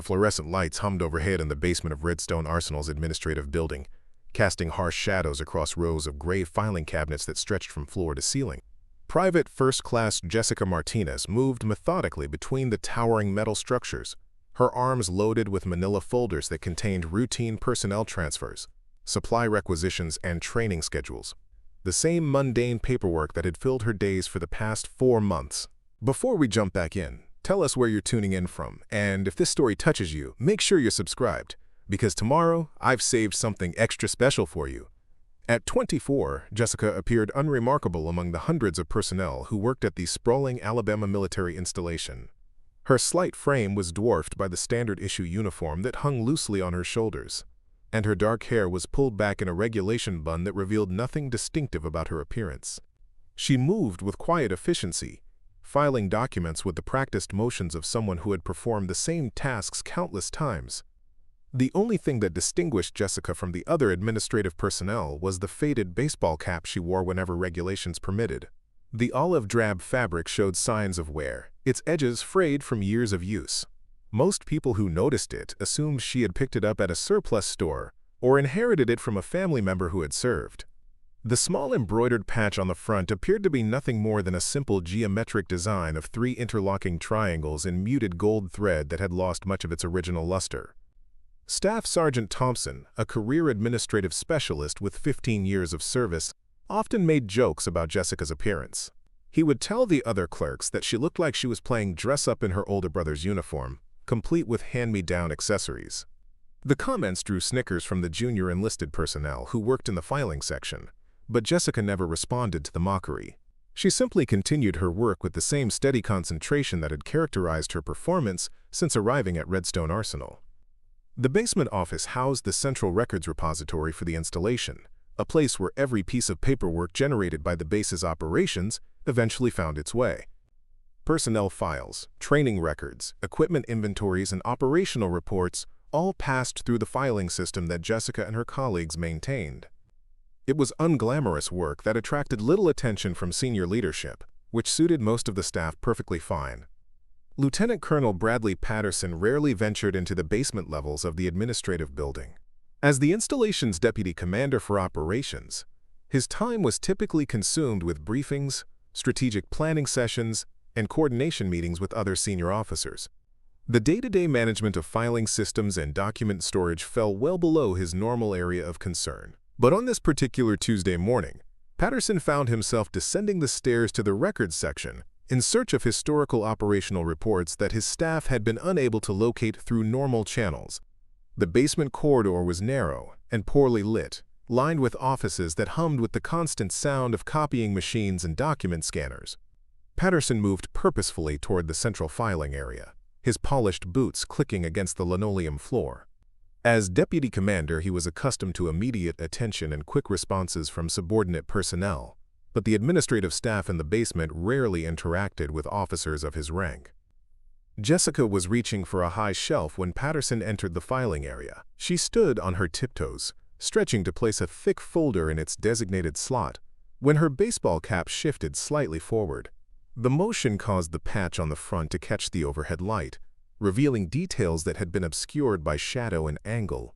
fluorescent lights hummed overhead in the basement of Redstone Arsenal's administrative building, casting harsh shadows across rows of gray filing cabinets that stretched from floor to ceiling. Private First Class Jessica Martinez moved methodically between the towering metal structures, her arms loaded with manila folders that contained routine personnel transfers, supply requisitions, and training schedules. The same mundane paperwork that had filled her days for the past 4 months. Before we jump back in, tell us where you're tuning in from, and if this story touches you, make sure you're subscribed, because tomorrow I've saved something extra special for you. At 24, Jessica appeared unremarkable among the hundreds of personnel who worked at the sprawling Alabama military installation. Her slight frame was dwarfed by the standard-issue uniform that hung loosely on her shoulders, and her dark hair was pulled back in a regulation bun that revealed nothing distinctive about her appearance. She moved with quiet efficiency, filing documents with the practiced motions of someone who had performed the same tasks countless times. The only thing that distinguished Jessica from the other administrative personnel was the faded baseball cap she wore whenever regulations permitted. The olive-drab fabric showed signs of wear, its edges frayed from years of use. Most people who noticed it assumed she had picked it up at a surplus store or inherited it from a family member who had served. The small embroidered patch on the front appeared to be nothing more than a simple geometric design of 3 interlocking triangles in muted gold thread that had lost much of its original luster. Staff Sergeant Thompson, a career administrative specialist with 15 years of service, often made jokes about Jessica's appearance. He would tell the other clerks that she looked like she was playing dress-up in her older brother's uniform, complete with hand-me-down accessories. The comments drew snickers from the junior enlisted personnel who worked in the filing section, but Jessica never responded to the mockery. She simply continued her work with the same steady concentration that had characterized her performance since arriving at Redstone Arsenal. The basement office housed the central records repository for the installation, a place where every piece of paperwork generated by the base's operations eventually found its way. Personnel files, training records, equipment inventories, and operational reports all passed through the filing system that Jessica and her colleagues maintained. It was unglamorous work that attracted little attention from senior leadership, which suited most of the staff perfectly fine. Lieutenant Colonel Bradley Patterson rarely ventured into the basement levels of the administrative building. As the installation's deputy commander for operations, his time was typically consumed with briefings, strategic planning sessions, and coordination meetings with other senior officers. The day-to-day management of filing systems and document storage fell well below his normal area of concern. But on this particular Tuesday morning, Patterson found himself descending the stairs to the records section in search of historical operational reports that his staff had been unable to locate through normal channels. The basement corridor was narrow and poorly lit, lined with offices that hummed with the constant sound of copying machines and document scanners. Patterson moved purposefully toward the central filing area, his polished boots clicking against the linoleum floor. As deputy commander, he was accustomed to immediate attention and quick responses from subordinate personnel, but the administrative staff in the basement rarely interacted with officers of his rank. Jessica was reaching for a high shelf when Patterson entered the filing area. She stood on her tiptoes, stretching to place a thick folder in its designated slot, when her baseball cap shifted slightly forward. The motion caused the patch on the front to catch the overhead light, revealing details that had been obscured by shadow and angle.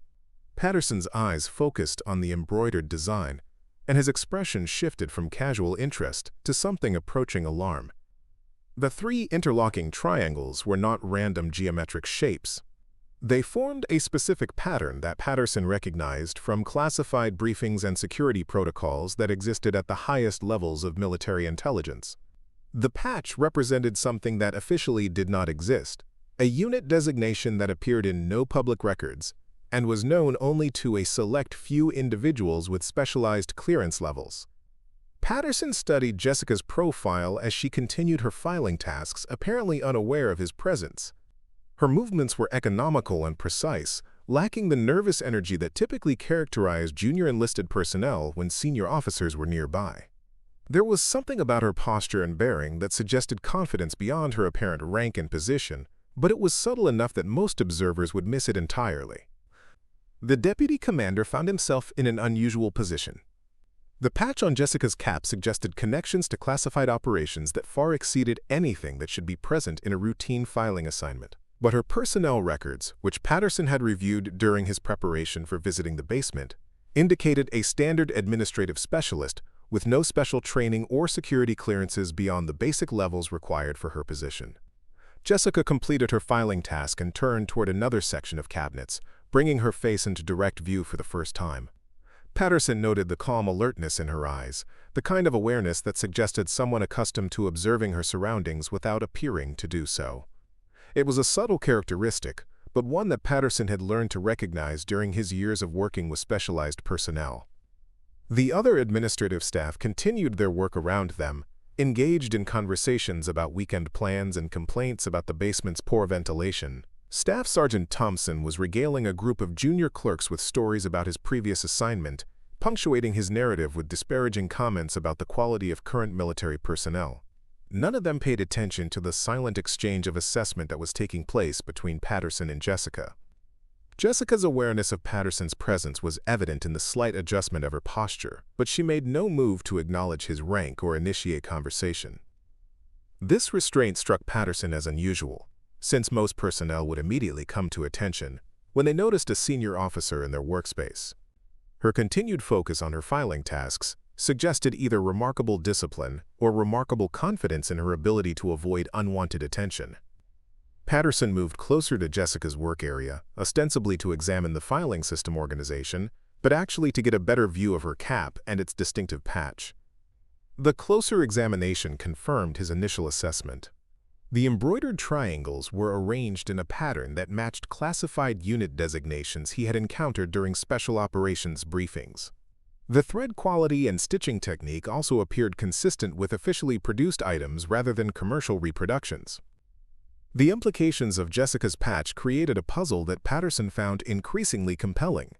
Patterson's eyes focused on the embroidered design, and his expression shifted from casual interest to something approaching alarm. The 3 interlocking triangles were not random geometric shapes. They formed a specific pattern that Patterson recognized from classified briefings and security protocols that existed at the highest levels of military intelligence. The patch represented something that officially did not exist, a unit designation that appeared in no public records and was known only to a select few individuals with specialized clearance levels. Patterson studied Jessica's profile as she continued her filing tasks, apparently unaware of his presence. Her movements were economical and precise, lacking the nervous energy that typically characterized junior enlisted personnel when senior officers were nearby. There was something about her posture and bearing that suggested confidence beyond her apparent rank and position, but it was subtle enough that most observers would miss it entirely. The deputy commander found himself in an unusual position. The patch on Jessica's cap suggested connections to classified operations that far exceeded anything that should be present in a routine filing assignment. But her personnel records, which Patterson had reviewed during his preparation for visiting the basement, indicated a standard administrative specialist with no special training or security clearances beyond the basic levels required for her position. Jessica completed her filing task and turned toward another section of cabinets, bringing her face into direct view for the first time. Patterson noted the calm alertness in her eyes, the kind of awareness that suggested someone accustomed to observing her surroundings without appearing to do so. It was a subtle characteristic, but one that Patterson had learned to recognize during his years of working with specialized personnel. The other administrative staff continued their work around them, engaged in conversations about weekend plans and complaints about the basement's poor ventilation. Staff Sergeant Thompson was regaling a group of junior clerks with stories about his previous assignment, punctuating his narrative with disparaging comments about the quality of current military personnel. None of them paid attention to the silent exchange of assessment that was taking place between Patterson and Jessica. Jessica's awareness of Patterson's presence was evident in the slight adjustment of her posture, but she made no move to acknowledge his rank or initiate conversation. This restraint struck Patterson as unusual, since most personnel would immediately come to attention when they noticed a senior officer in their workspace. Her continued focus on her filing tasks suggested either remarkable discipline or remarkable confidence in her ability to avoid unwanted attention. Patterson moved closer to Jessica's work area, ostensibly to examine the filing system organization, but actually to get a better view of her cap and its distinctive patch. The closer examination confirmed his initial assessment. The embroidered triangles were arranged in a pattern that matched classified unit designations he had encountered during special operations briefings. The thread quality and stitching technique also appeared consistent with officially produced items rather than commercial reproductions. The implications of Jessica's patch created a puzzle that Patterson found increasingly compelling.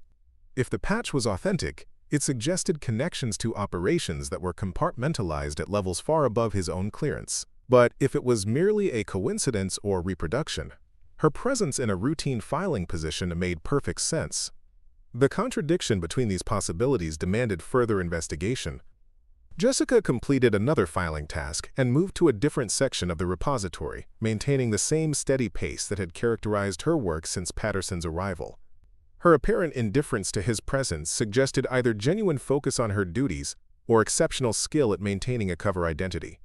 If the patch was authentic, it suggested connections to operations that were compartmentalized at levels far above his own clearance. But if it was merely a coincidence or reproduction, her presence in a routine filing position made perfect sense. The contradiction between these possibilities demanded further investigation. Jessica completed another filing task and moved to a different section of the repository, maintaining the same steady pace that had characterized her work since Patterson's arrival. Her apparent indifference to his presence suggested either genuine focus on her duties or exceptional skill at maintaining a cover identity.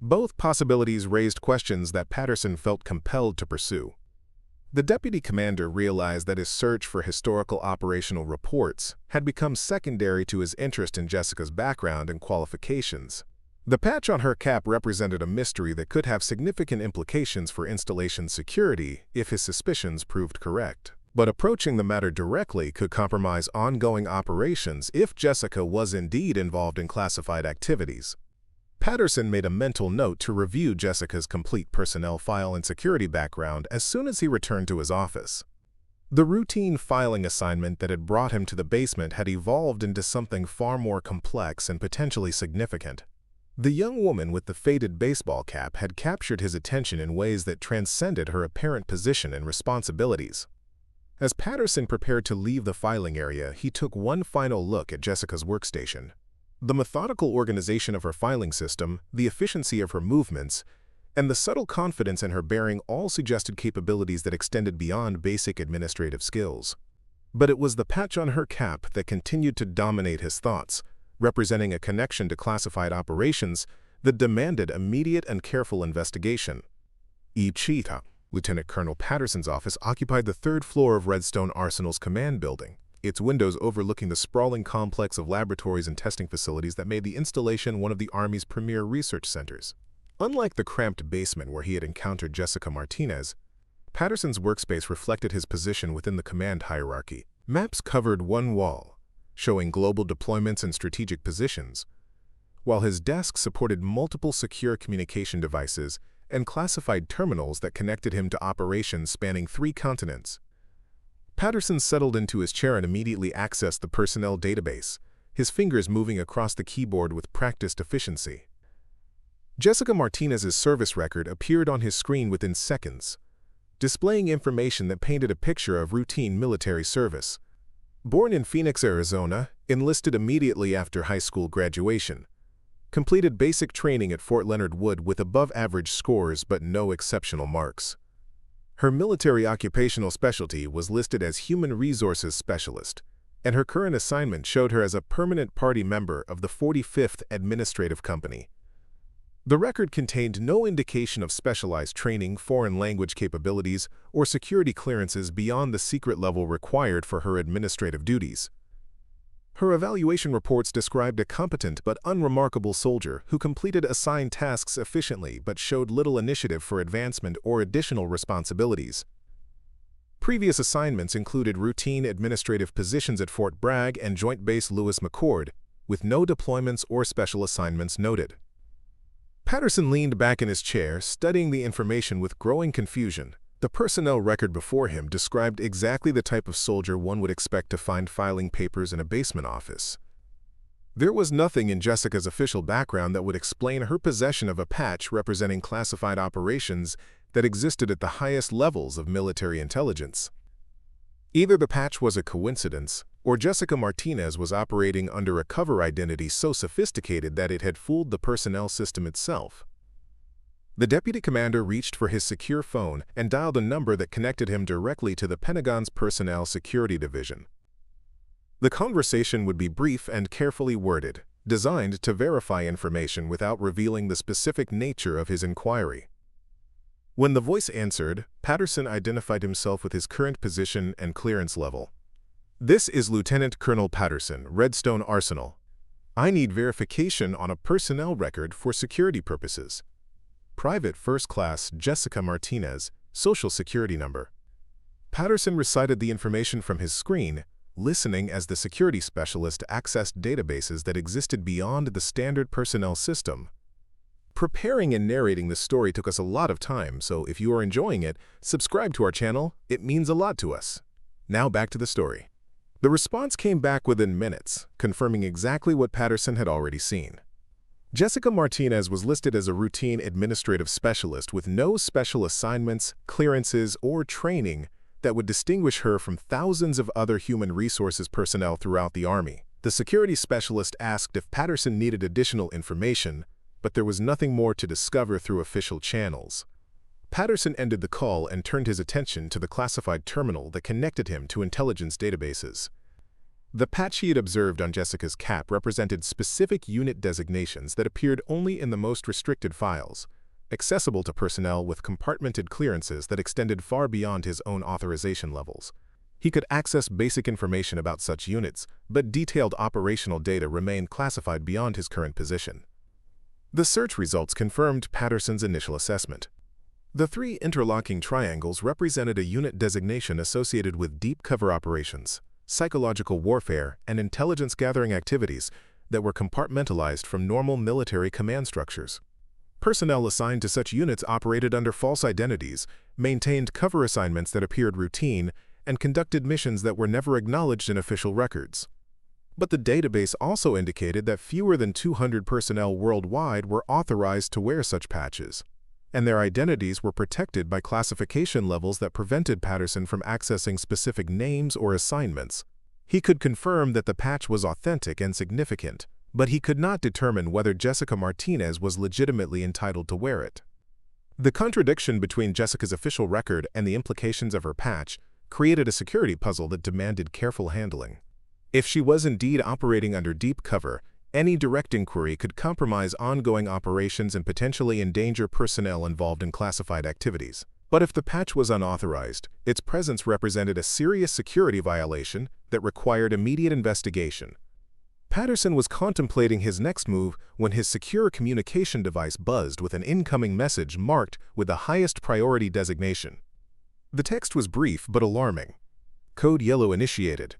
Both possibilities raised questions that Patterson felt compelled to pursue. The deputy commander realized that his search for historical operational reports had become secondary to his interest in Jessica's background and qualifications. The patch on her cap represented a mystery that could have significant implications for installation security if his suspicions proved correct. But approaching the matter directly could compromise ongoing operations if Jessica was indeed involved in classified activities. Patterson made a mental note to review Jessica's complete personnel file and security background as soon as he returned to his office. The routine filing assignment that had brought him to the basement had evolved into something far more complex and potentially significant. The young woman with the faded baseball cap had captured his attention in ways that transcended her apparent position and responsibilities. As Patterson prepared to leave the filing area, he took one final look at Jessica's workstation. The methodical organization of her filing system, the efficiency of her movements, and the subtle confidence in her bearing all suggested capabilities that extended beyond basic administrative skills. But it was the patch on her cap that continued to dominate his thoughts, representing a connection to classified operations that demanded immediate and careful investigation. Cheetah, Lieutenant Colonel Patterson's office occupied the third floor of Redstone Arsenal's command building, its windows overlooking the sprawling complex of laboratories and testing facilities that made the installation one of the Army's premier research centers. Unlike the cramped basement where he had encountered Jessica Martinez, Patterson's workspace reflected his position within the command hierarchy. Maps covered one wall, showing global deployments and strategic positions, while his desk supported multiple secure communication devices and classified terminals that connected him to operations spanning 3 continents. Patterson settled into his chair and immediately accessed the personnel database, his fingers moving across the keyboard with practiced efficiency. Jessica Martinez's service record appeared on his screen within seconds, displaying information that painted a picture of routine military service. Born in Phoenix, Arizona, enlisted immediately after high school graduation. Completed basic training at Fort Leonard Wood with above-average scores but no exceptional marks. Her military occupational specialty was listed as Human Resources Specialist, and her current assignment showed her as a permanent party member of the 45th Administrative Company. The record contained no indication of specialized training, foreign language capabilities, or security clearances beyond the secret level required for her administrative duties. Her evaluation reports described a competent but unremarkable soldier who completed assigned tasks efficiently but showed little initiative for advancement or additional responsibilities. Previous assignments included routine administrative positions at Fort Bragg and Joint Base Lewis McChord, with no deployments or special assignments noted. Patterson leaned back in his chair, studying the information with growing confusion. The personnel record before him described exactly the type of soldier one would expect to find filing papers in a basement office. There was nothing in Jessica's official background that would explain her possession of a patch representing classified operations that existed at the highest levels of military intelligence. Either the patch was a coincidence, or Jessica Martinez was operating under a cover identity so sophisticated that it had fooled the personnel system itself. The deputy commander reached for his secure phone and dialed a number that connected him directly to the Pentagon's Personnel Security Division. The conversation would be brief and carefully worded, designed to verify information without revealing the specific nature of his inquiry. When the voice answered, Patterson identified himself with his current position and clearance level. "This is Lieutenant Colonel Patterson, Redstone Arsenal. I need verification on a personnel record for security purposes. Private First Class Jessica Martinez, Social Security Number." Patterson recited the information from his screen, listening as the security specialist accessed databases that existed beyond the standard personnel system. Preparing and narrating this story took us a lot of time, so if you are enjoying it, subscribe to our channel. It means a lot to us. Now back to the story. The response came back within minutes, confirming exactly what Patterson had already seen. Jessica Martinez was listed as a routine administrative specialist with no special assignments, clearances, or training that would distinguish her from thousands of other human resources personnel throughout the Army. The security specialist asked if Patterson needed additional information, but there was nothing more to discover through official channels. Patterson ended the call and turned his attention to the classified terminal that connected him to intelligence databases. The patch he had observed on Jessica's cap represented specific unit designations that appeared only in the most restricted files, accessible to personnel with compartmented clearances that extended far beyond his own authorization levels. He could access basic information about such units, but detailed operational data remained classified beyond his current position. The search results confirmed Patterson's initial assessment. The three interlocking triangles represented a unit designation associated with deep cover operations, psychological warfare, and intelligence-gathering activities that were compartmentalized from normal military command structures. Personnel assigned to such units operated under false identities, maintained cover assignments that appeared routine, and conducted missions that were never acknowledged in official records. But the database also indicated that fewer than 200 personnel worldwide were authorized to wear such patches, and their identities were protected by classification levels that prevented Patterson from accessing specific names or assignments. He could confirm that the patch was authentic and significant, but he could not determine whether Jessica Martinez was legitimately entitled to wear it. The contradiction between Jessica's official record and the implications of her patch created a security puzzle that demanded careful handling. If she was indeed operating under deep cover, any direct inquiry could compromise ongoing operations and potentially endanger personnel involved in classified activities. But if the patch was unauthorized, its presence represented a serious security violation that required immediate investigation. Patterson was contemplating his next move when his secure communication device buzzed with an incoming message marked with the highest priority designation. The text was brief but alarming. Code Yellow initiated.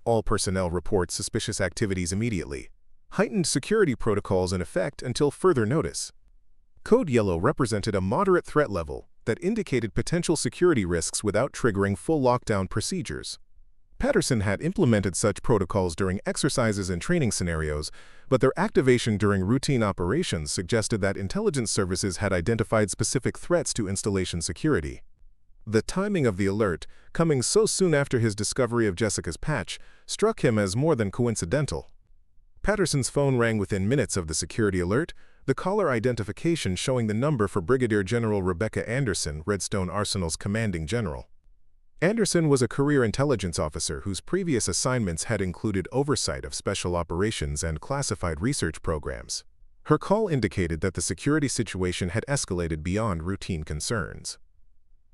All personnel report suspicious activities immediately. Heightened security protocols in effect until further notice. Code Yellow represented a moderate threat level that indicated potential security risks without triggering full lockdown procedures. Patterson had implemented such protocols during exercises and training scenarios, but their activation during routine operations suggested that intelligence services had identified specific threats to installation security. The timing of the alert, coming so soon after his discovery of Jessica's patch, struck him as more than coincidental. Patterson's phone rang within minutes of the security alert, the caller identification showing the number for Brigadier General Rebecca Anderson, Redstone Arsenal's commanding general. Anderson was a career intelligence officer whose previous assignments had included oversight of special operations and classified research programs. Her call indicated that the security situation had escalated beyond routine concerns.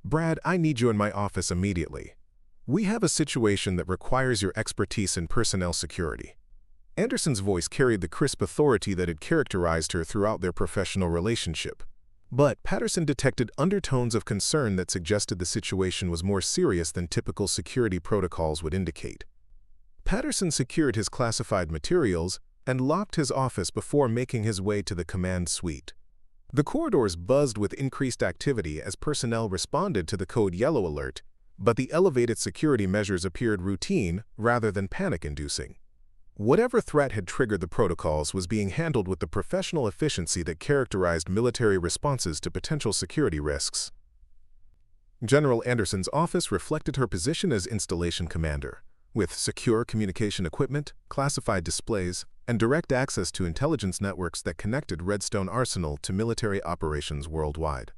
"Brad, I need you in my office immediately. We have a situation that requires your expertise in personnel security." Anderson's voice carried the crisp authority that had characterized her throughout their professional relationship. But Patterson detected undertones of concern that suggested the situation was more serious than typical security protocols would indicate. Patterson secured his classified materials and locked his office before making his way to the command suite. The corridors buzzed with increased activity as personnel responded to the code yellow alert, but the elevated security measures appeared routine rather than panic-inducing. Whatever threat had triggered the protocols was being handled with the professional efficiency that characterized military responses to potential security risks. General Anderson's office reflected her position as installation commander, with secure communication equipment, classified displays, and direct access to intelligence networks that connected Redstone Arsenal to military operations worldwide.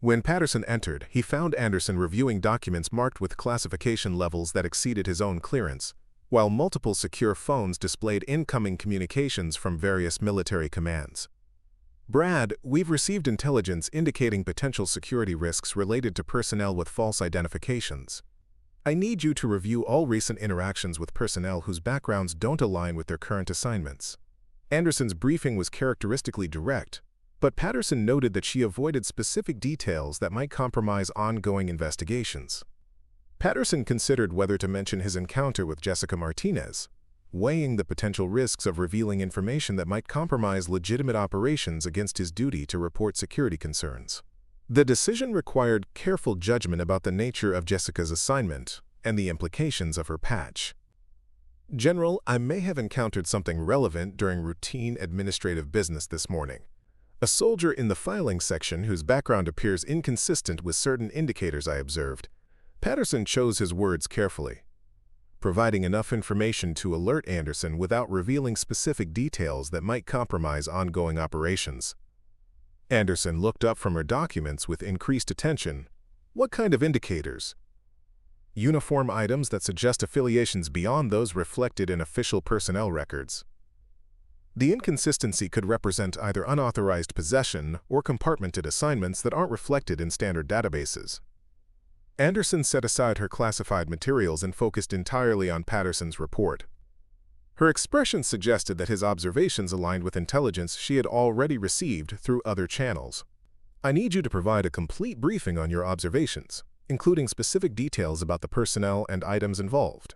When Patterson entered, he found Anderson reviewing documents marked with classification levels that exceeded his own clearance, while multiple secure phones displayed incoming communications from various military commands. "Brad, we've received intelligence indicating potential security risks related to personnel with false identifications. I need you to review all recent interactions with personnel whose backgrounds don't align with their current assignments." Anderson's briefing was characteristically direct, but Patterson noted that she avoided specific details that might compromise ongoing investigations. Patterson considered whether to mention his encounter with Jessica Martinez, weighing the potential risks of revealing information that might compromise legitimate operations against his duty to report security concerns. The decision required careful judgment about the nature of Jessica's assignment and the implications of her patch. "General, I may have encountered something relevant during routine administrative business this morning. A soldier in the filing section whose background appears inconsistent with certain indicators I observed." Patterson chose his words carefully, providing enough information to alert Anderson without revealing specific details that might compromise ongoing operations. Anderson looked up from her documents with increased attention. "What kind of indicators?" "Uniform items that suggest affiliations beyond those reflected in official personnel records. The inconsistency could represent either unauthorized possession or compartmented assignments that aren't reflected in standard databases." Anderson set aside her classified materials and focused entirely on Patterson's report. Her expression suggested that his observations aligned with intelligence she had already received through other channels. "I need you to provide a complete briefing on your observations, including specific details about the personnel and items involved."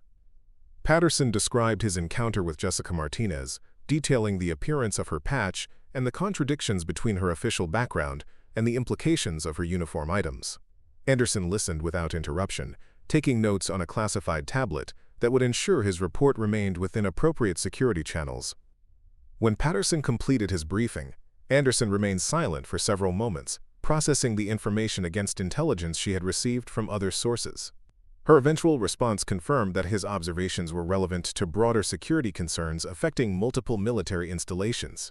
Patterson described his encounter with Jessica Martinez, detailing the appearance of her patch and the contradictions between her official background and the implications of her uniform items. Anderson listened without interruption, taking notes on a classified tablet that would ensure his report remained within appropriate security channels. When Patterson completed his briefing, Anderson remained silent for several moments, processing the information against intelligence she had received from other sources. Her eventual response confirmed that his observations were relevant to broader security concerns affecting multiple military installations.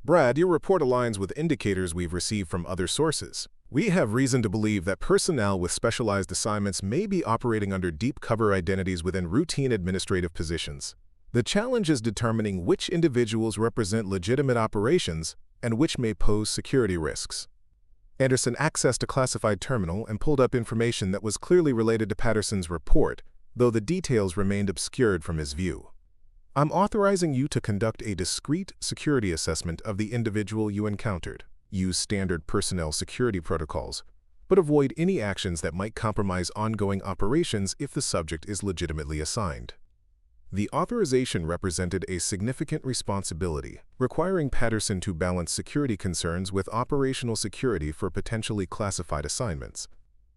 "Brad, your report aligns with indicators we've received from other sources. We have reason to believe that personnel with specialized assignments may be operating under deep cover identities within routine administrative positions. The challenge is determining which individuals represent legitimate operations and which may pose security risks." Anderson accessed a classified terminal and pulled up information that was clearly related to Patterson's report, though the details remained obscured from his view. "I'm authorizing you to conduct a discrete security assessment of the individual you encountered. Use standard personnel security protocols, but avoid any actions that might compromise ongoing operations if the subject is legitimately assigned." The authorization represented a significant responsibility, requiring Patterson to balance security concerns with operational security for potentially classified assignments.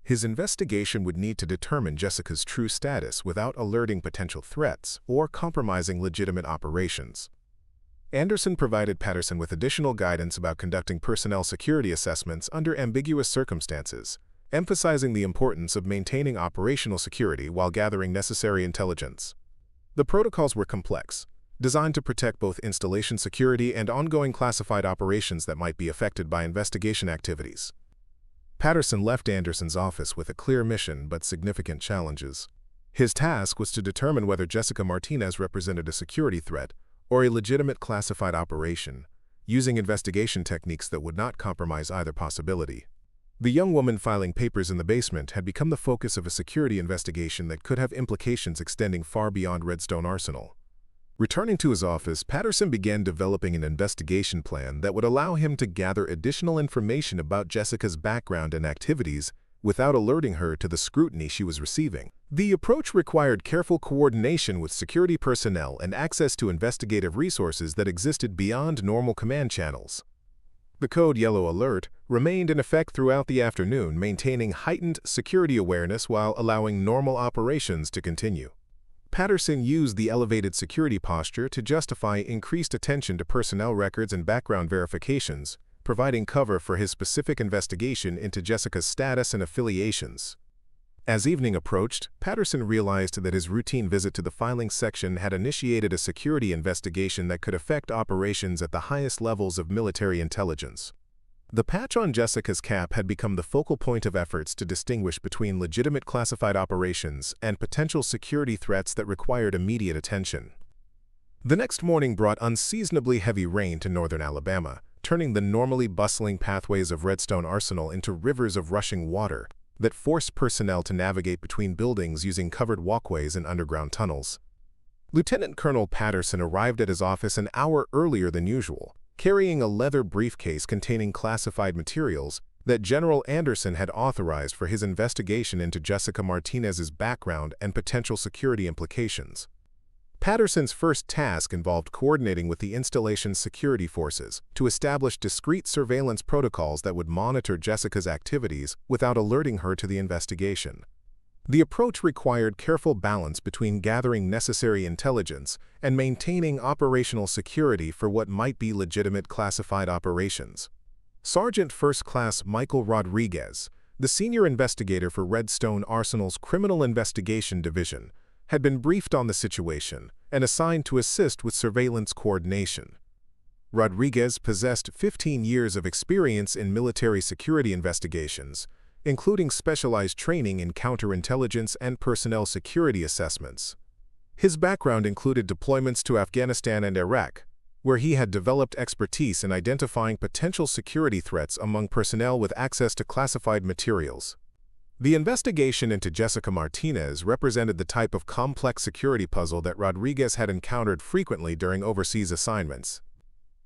His investigation would need to determine Jessica's true status without alerting potential threats or compromising legitimate operations. Anderson provided Patterson with additional guidance about conducting personnel security assessments under ambiguous circumstances, emphasizing the importance of maintaining operational security while gathering necessary intelligence. The protocols were complex, designed to protect both installation security and ongoing classified operations that might be affected by investigation activities. Patterson left Anderson's office with a clear mission but significant challenges. His task was to determine whether Jessica Martinez represented a security threat or a legitimate classified operation, using investigation techniques that would not compromise either possibility. The young woman filing papers in the basement had become the focus of a security investigation that could have implications extending far beyond Redstone Arsenal. Returning to his office, Patterson began developing an investigation plan that would allow him to gather additional information about Jessica's background and activities without alerting her to the scrutiny she was receiving. The approach required careful coordination with security personnel and access to investigative resources that existed beyond normal command channels. The code Yellow Alert remained in effect throughout the afternoon, maintaining heightened security awareness while allowing normal operations to continue. Patterson used the elevated security posture to justify increased attention to personnel records and background verifications, providing cover for his specific investigation into Jessica's status and affiliations. As evening approached, Patterson realized that his routine visit to the filing section had initiated a security investigation that could affect operations at the highest levels of military intelligence. The patch on Jessica's cap had become the focal point of efforts to distinguish between legitimate classified operations and potential security threats that required immediate attention. The next morning brought unseasonably heavy rain to northern Alabama, turning the normally bustling pathways of Redstone Arsenal into rivers of rushing water that forced personnel to navigate between buildings using covered walkways and underground tunnels. Lieutenant Colonel Patterson arrived at his office an hour earlier than usual, carrying a leather briefcase containing classified materials that General Anderson had authorized for his investigation into Jessica Martinez's background and potential security implications. Patterson's first task involved coordinating with the installation's security forces to establish discrete surveillance protocols that would monitor Jessica's activities without alerting her to the investigation. The approach required careful balance between gathering necessary intelligence and maintaining operational security for what might be legitimate classified operations. Sergeant First Class Michael Rodriguez, the senior investigator for Redstone Arsenal's Criminal Investigation Division, had been briefed on the situation and assigned to assist with surveillance coordination. Rodriguez possessed 15 years of experience in military security investigations, including specialized training in counterintelligence and personnel security assessments. His background included deployments to Afghanistan and Iraq, where he had developed expertise in identifying potential security threats among personnel with access to classified materials. The investigation into Jessica Martinez represented the type of complex security puzzle that Rodriguez had encountered frequently during overseas assignments.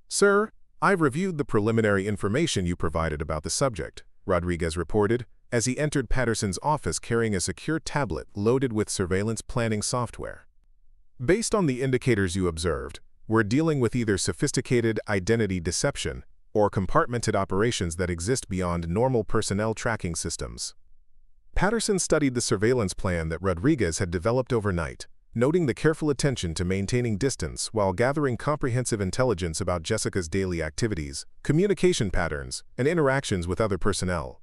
"Sir, I've reviewed the preliminary information you provided about the subject," Rodriguez reported, as he entered Patterson's office carrying a secure tablet loaded with surveillance planning software. "Based on the indicators you observed, we're dealing with either sophisticated identity deception or compartmented operations that exist beyond normal personnel tracking systems." Patterson studied the surveillance plan that Rodriguez had developed overnight, noting the careful attention to maintaining distance while gathering comprehensive intelligence about Jessica's daily activities, communication patterns, and interactions with other personnel.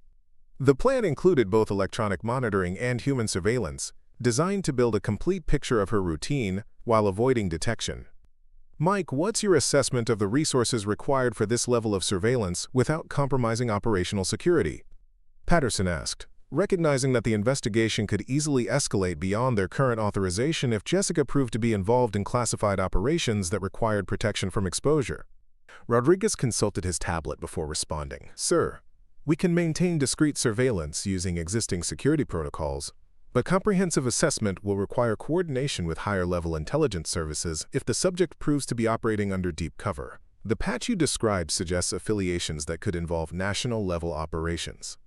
The plan included both electronic monitoring and human surveillance, designed to build a complete picture of her routine while avoiding detection. "Mike, what's your assessment of the resources required for this level of surveillance without compromising operational security?" Patterson asked, recognizing that the investigation could easily escalate beyond their current authorization if Jessica proved to be involved in classified operations that required protection from exposure. Rodriguez consulted his tablet before responding. "Sir, we can maintain discrete surveillance using existing security protocols, but comprehensive assessment will require coordination with higher-level intelligence services if the subject proves to be operating under deep cover. The patch you described suggests affiliations that could involve national-level operations."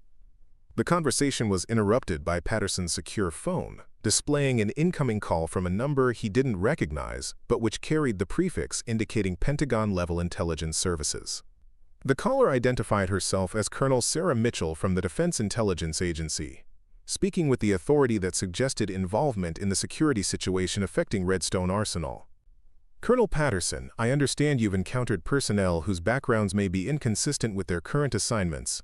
The conversation was interrupted by Patterson's secure phone, displaying an incoming call from a number he didn't recognize, but which carried the prefix indicating Pentagon-level intelligence services. The caller identified herself as Colonel Sarah Mitchell from the Defense Intelligence Agency, speaking with the authority that suggested involvement in the security situation affecting Redstone Arsenal. "Colonel Patterson, I understand you've encountered personnel whose backgrounds may be inconsistent with their current assignments.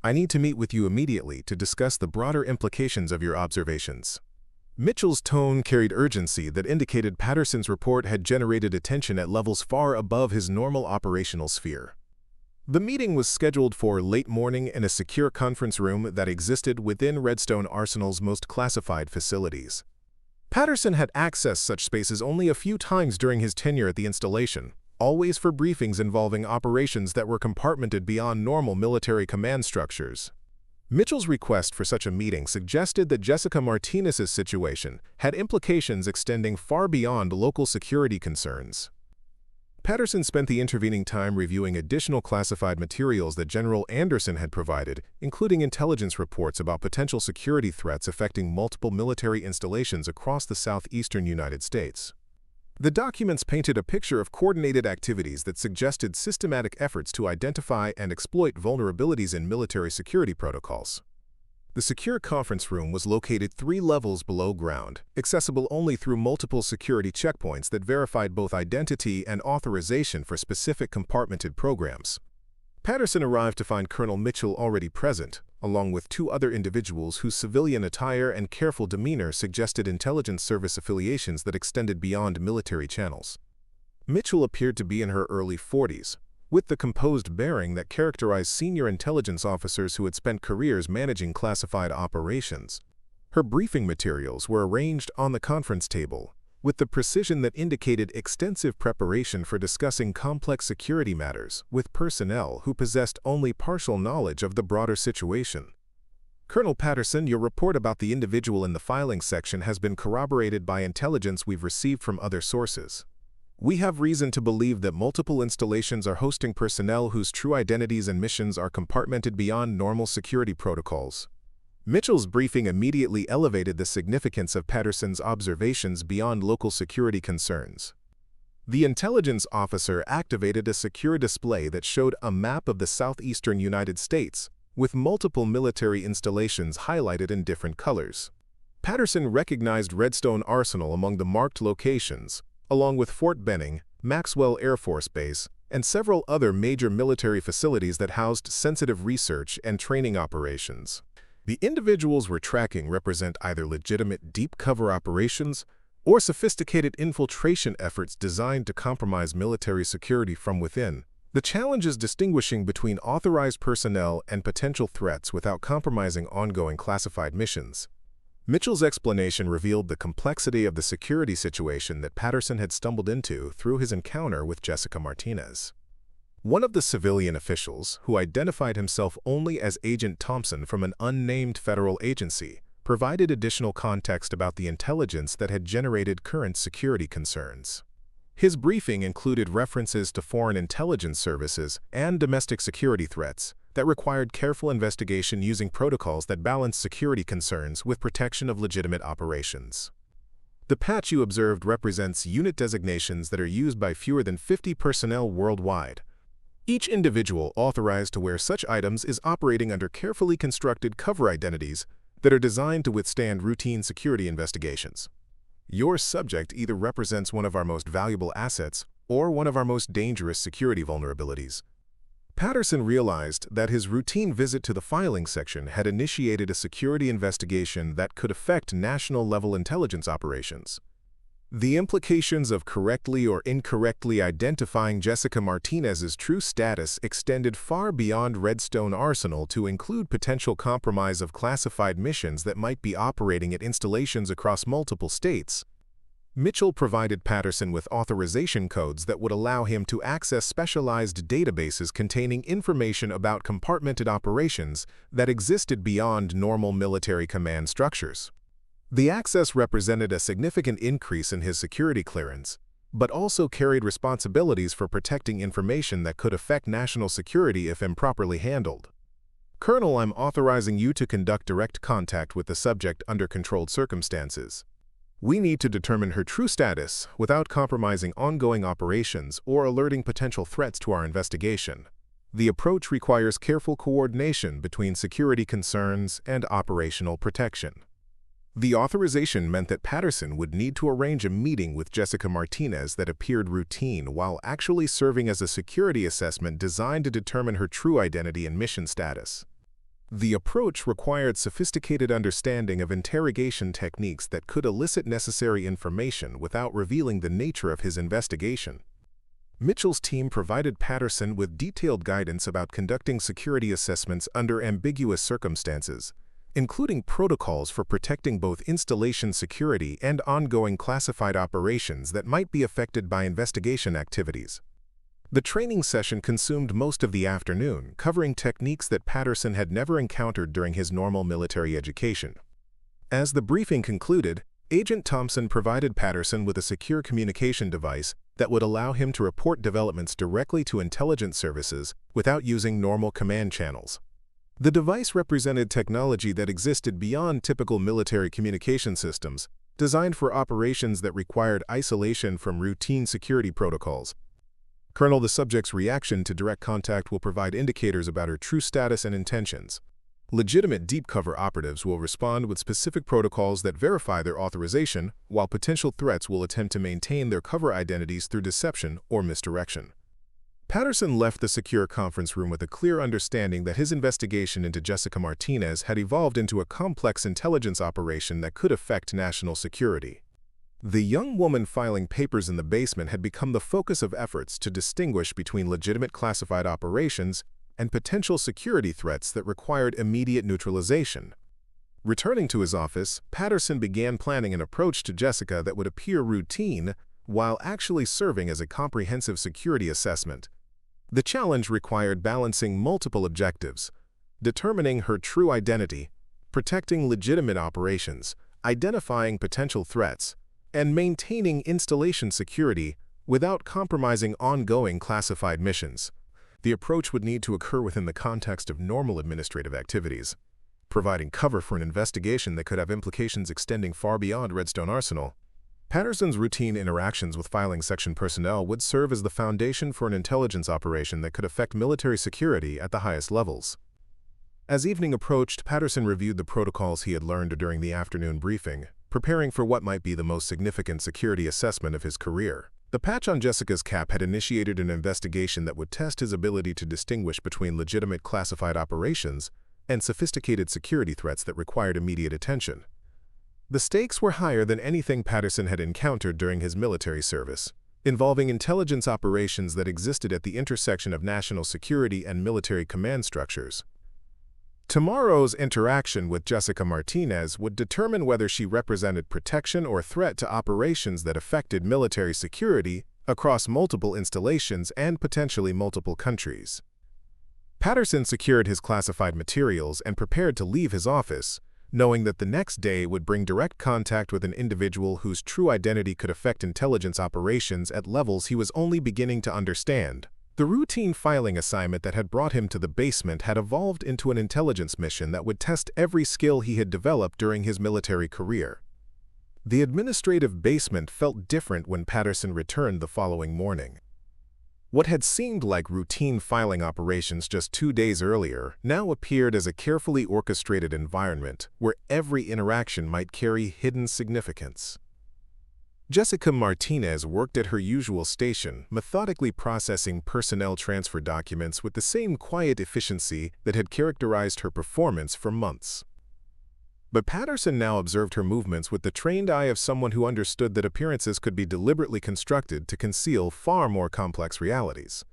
I need to meet with you immediately to discuss the broader implications of your observations." Mitchell's tone carried urgency that indicated Patterson's report had generated attention at levels far above his normal operational sphere. The meeting was scheduled for late morning in a secure conference room that existed within Redstone Arsenal's most classified facilities. Patterson had accessed such spaces only a few times during his tenure at the installation, always for briefings involving operations that were compartmented beyond normal military command structures. Mitchell's request for such a meeting suggested that Jessica Martinez's situation had implications extending far beyond local security concerns. Patterson spent the intervening time reviewing additional classified materials that General Anderson had provided, including intelligence reports about potential security threats affecting multiple military installations across the southeastern United States. The documents painted a picture of coordinated activities that suggested systematic efforts to identify and exploit vulnerabilities in military security protocols. The secure conference room was located 3 levels below ground, accessible only through multiple security checkpoints that verified both identity and authorization for specific compartmented programs. Patterson arrived to find Colonel Mitchell already present, along with 2 other individuals whose civilian attire and careful demeanor suggested intelligence service affiliations that extended beyond military channels. Mitchell appeared to be in her early 40s, with the composed bearing that characterized senior intelligence officers who had spent careers managing classified operations. Her briefing materials were arranged on the conference table, with the precision that indicated extensive preparation for discussing complex security matters with personnel who possessed only partial knowledge of the broader situation. Colonel Patterson, your report about the individual in the filing section has been corroborated by intelligence we've received from other sources. We have reason to believe that multiple installations are hosting personnel whose true identities and missions are compartmented beyond normal security protocols. Mitchell's briefing immediately elevated the significance of Patterson's observations beyond local security concerns. The intelligence officer activated a secure display that showed a map of the southeastern United States, with multiple military installations highlighted in different colors. Patterson recognized Redstone Arsenal among the marked locations, along with Fort Benning, Maxwell Air Force Base, and several other major military facilities that housed sensitive research and training operations. The individuals we're tracking represent either legitimate deep cover operations or sophisticated infiltration efforts designed to compromise military security from within. The challenge is distinguishing between authorized personnel and potential threats without compromising ongoing classified missions. Mitchell's explanation revealed the complexity of the security situation that Patterson had stumbled into through his encounter with Jessica Martinez. One of the civilian officials, who identified himself only as Agent Thompson from an unnamed federal agency, provided additional context about the intelligence that had generated current security concerns. His briefing included references to foreign intelligence services and domestic security threats that required careful investigation using protocols that balanced security concerns with protection of legitimate operations. The patch you observed represents unit designations that are used by fewer than 50 personnel worldwide. Each individual authorized to wear such items is operating under carefully constructed cover identities that are designed to withstand routine security investigations. Your subject either represents one of our most valuable assets or one of our most dangerous security vulnerabilities. Patterson realized that his routine visit to the filing section had initiated a security investigation that could affect national-level intelligence operations. The implications of correctly or incorrectly identifying Jessica Martinez's true status extended far beyond Redstone Arsenal to include potential compromise of classified missions that might be operating at installations across multiple states. Mitchell provided Patterson with authorization codes that would allow him to access specialized databases containing information about compartmented operations that existed beyond normal military command structures. The access represented a significant increase in his security clearance, but also carried responsibilities for protecting information that could affect national security if improperly handled. Colonel, I'm authorizing you to conduct direct contact with the subject under controlled circumstances. We need to determine her true status without compromising ongoing operations or alerting potential threats to our investigation. The approach requires careful coordination between security concerns and operational protection. The authorization meant that Patterson would need to arrange a meeting with Jessica Martinez that appeared routine while actually serving as a security assessment designed to determine her true identity and mission status. The approach required sophisticated understanding of interrogation techniques that could elicit necessary information without revealing the nature of his investigation. Mitchell's team provided Patterson with detailed guidance about conducting security assessments under ambiguous circumstances, including protocols for protecting both installation security and ongoing classified operations that might be affected by investigation activities. The training session consumed most of the afternoon, covering techniques that Patterson had never encountered during his normal military education. As the briefing concluded, Agent Thompson provided Patterson with a secure communication device that would allow him to report developments directly to intelligence services without using normal command channels. The device represented technology that existed beyond typical military communication systems, designed for operations that required isolation from routine security protocols. Colonel, the subject's reaction to direct contact will provide indicators about her true status and intentions. Legitimate deep cover operatives will respond with specific protocols that verify their authorization, while potential threats will attempt to maintain their cover identities through deception or misdirection. Patterson left the secure conference room with a clear understanding that his investigation into Jessica Martinez had evolved into a complex intelligence operation that could affect national security. The young woman filing papers in the basement had become the focus of efforts to distinguish between legitimate classified operations and potential security threats that required immediate neutralization. Returning to his office, Patterson began planning an approach to Jessica that would appear routine while actually serving as a comprehensive security assessment. The challenge required balancing multiple objectives: determining her true identity, protecting legitimate operations, identifying potential threats, and maintaining installation security without compromising ongoing classified missions. The approach would need to occur within the context of normal administrative activities, providing cover for an investigation that could have implications extending far beyond Redstone Arsenal. Patterson's routine interactions with filing section personnel would serve as the foundation for an intelligence operation that could affect military security at the highest levels. As evening approached, Patterson reviewed the protocols he had learned during the afternoon briefing, preparing for what might be the most significant security assessment of his career. The patch on Jessica's cap had initiated an investigation that would test his ability to distinguish between legitimate classified operations and sophisticated security threats that required immediate attention. The stakes were higher than anything Patterson had encountered during his military service, involving intelligence operations that existed at the intersection of national security and military command structures. Tomorrow's interaction with Jessica Martinez would determine whether she represented protection or threat to operations that affected military security across multiple installations and potentially multiple countries. Patterson secured his classified materials and prepared to leave his office, knowing that the next day would bring direct contact with an individual whose true identity could affect intelligence operations at levels he was only beginning to understand. The routine filing assignment that had brought him to the basement had evolved into an intelligence mission that would test every skill he had developed during his military career. The administrative basement felt different when Patterson returned the following morning. What had seemed like routine filing operations just 2 days earlier now appeared as a carefully orchestrated environment where every interaction might carry hidden significance. Jessica Martinez worked at her usual station, methodically processing personnel transfer documents with the same quiet efficiency that had characterized her performance for months. But Patterson now observed her movements with the trained eye of someone who understood that appearances could be deliberately constructed to conceal far more complex realities.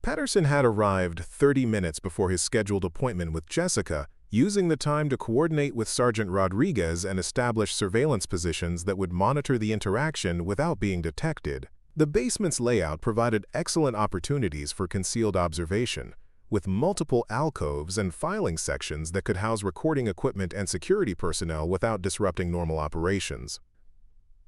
Patterson had arrived 30 minutes before his scheduled appointment with Jessica, using the time to coordinate with Sergeant Rodriguez and establish surveillance positions that would monitor the interaction without being detected. The basement's layout provided excellent opportunities for concealed observation, with multiple alcoves and filing sections that could house recording equipment and security personnel without disrupting normal operations.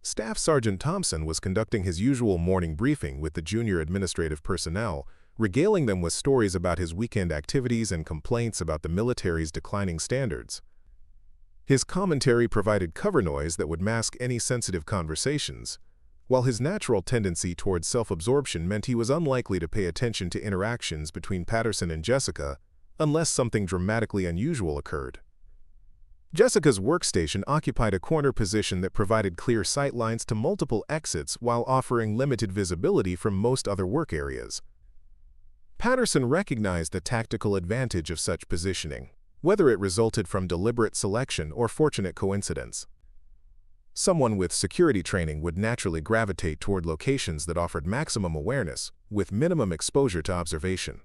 Staff Sergeant Thompson was conducting his usual morning briefing with the junior administrative personnel, regaling them with stories about his weekend activities and complaints about the military's declining standards. His commentary provided cover noise that would mask any sensitive conversations, while his natural tendency towards self-absorption meant he was unlikely to pay attention to interactions between Patterson and Jessica unless something dramatically unusual occurred. Jessica's workstation occupied a corner position that provided clear sight lines to multiple exits while offering limited visibility from most other work areas. Patterson recognized the tactical advantage of such positioning. whether it resulted from deliberate selection or fortunate coincidence. Someone with security training would naturally gravitate toward locations that offered maximum awareness, with minimum exposure to observation.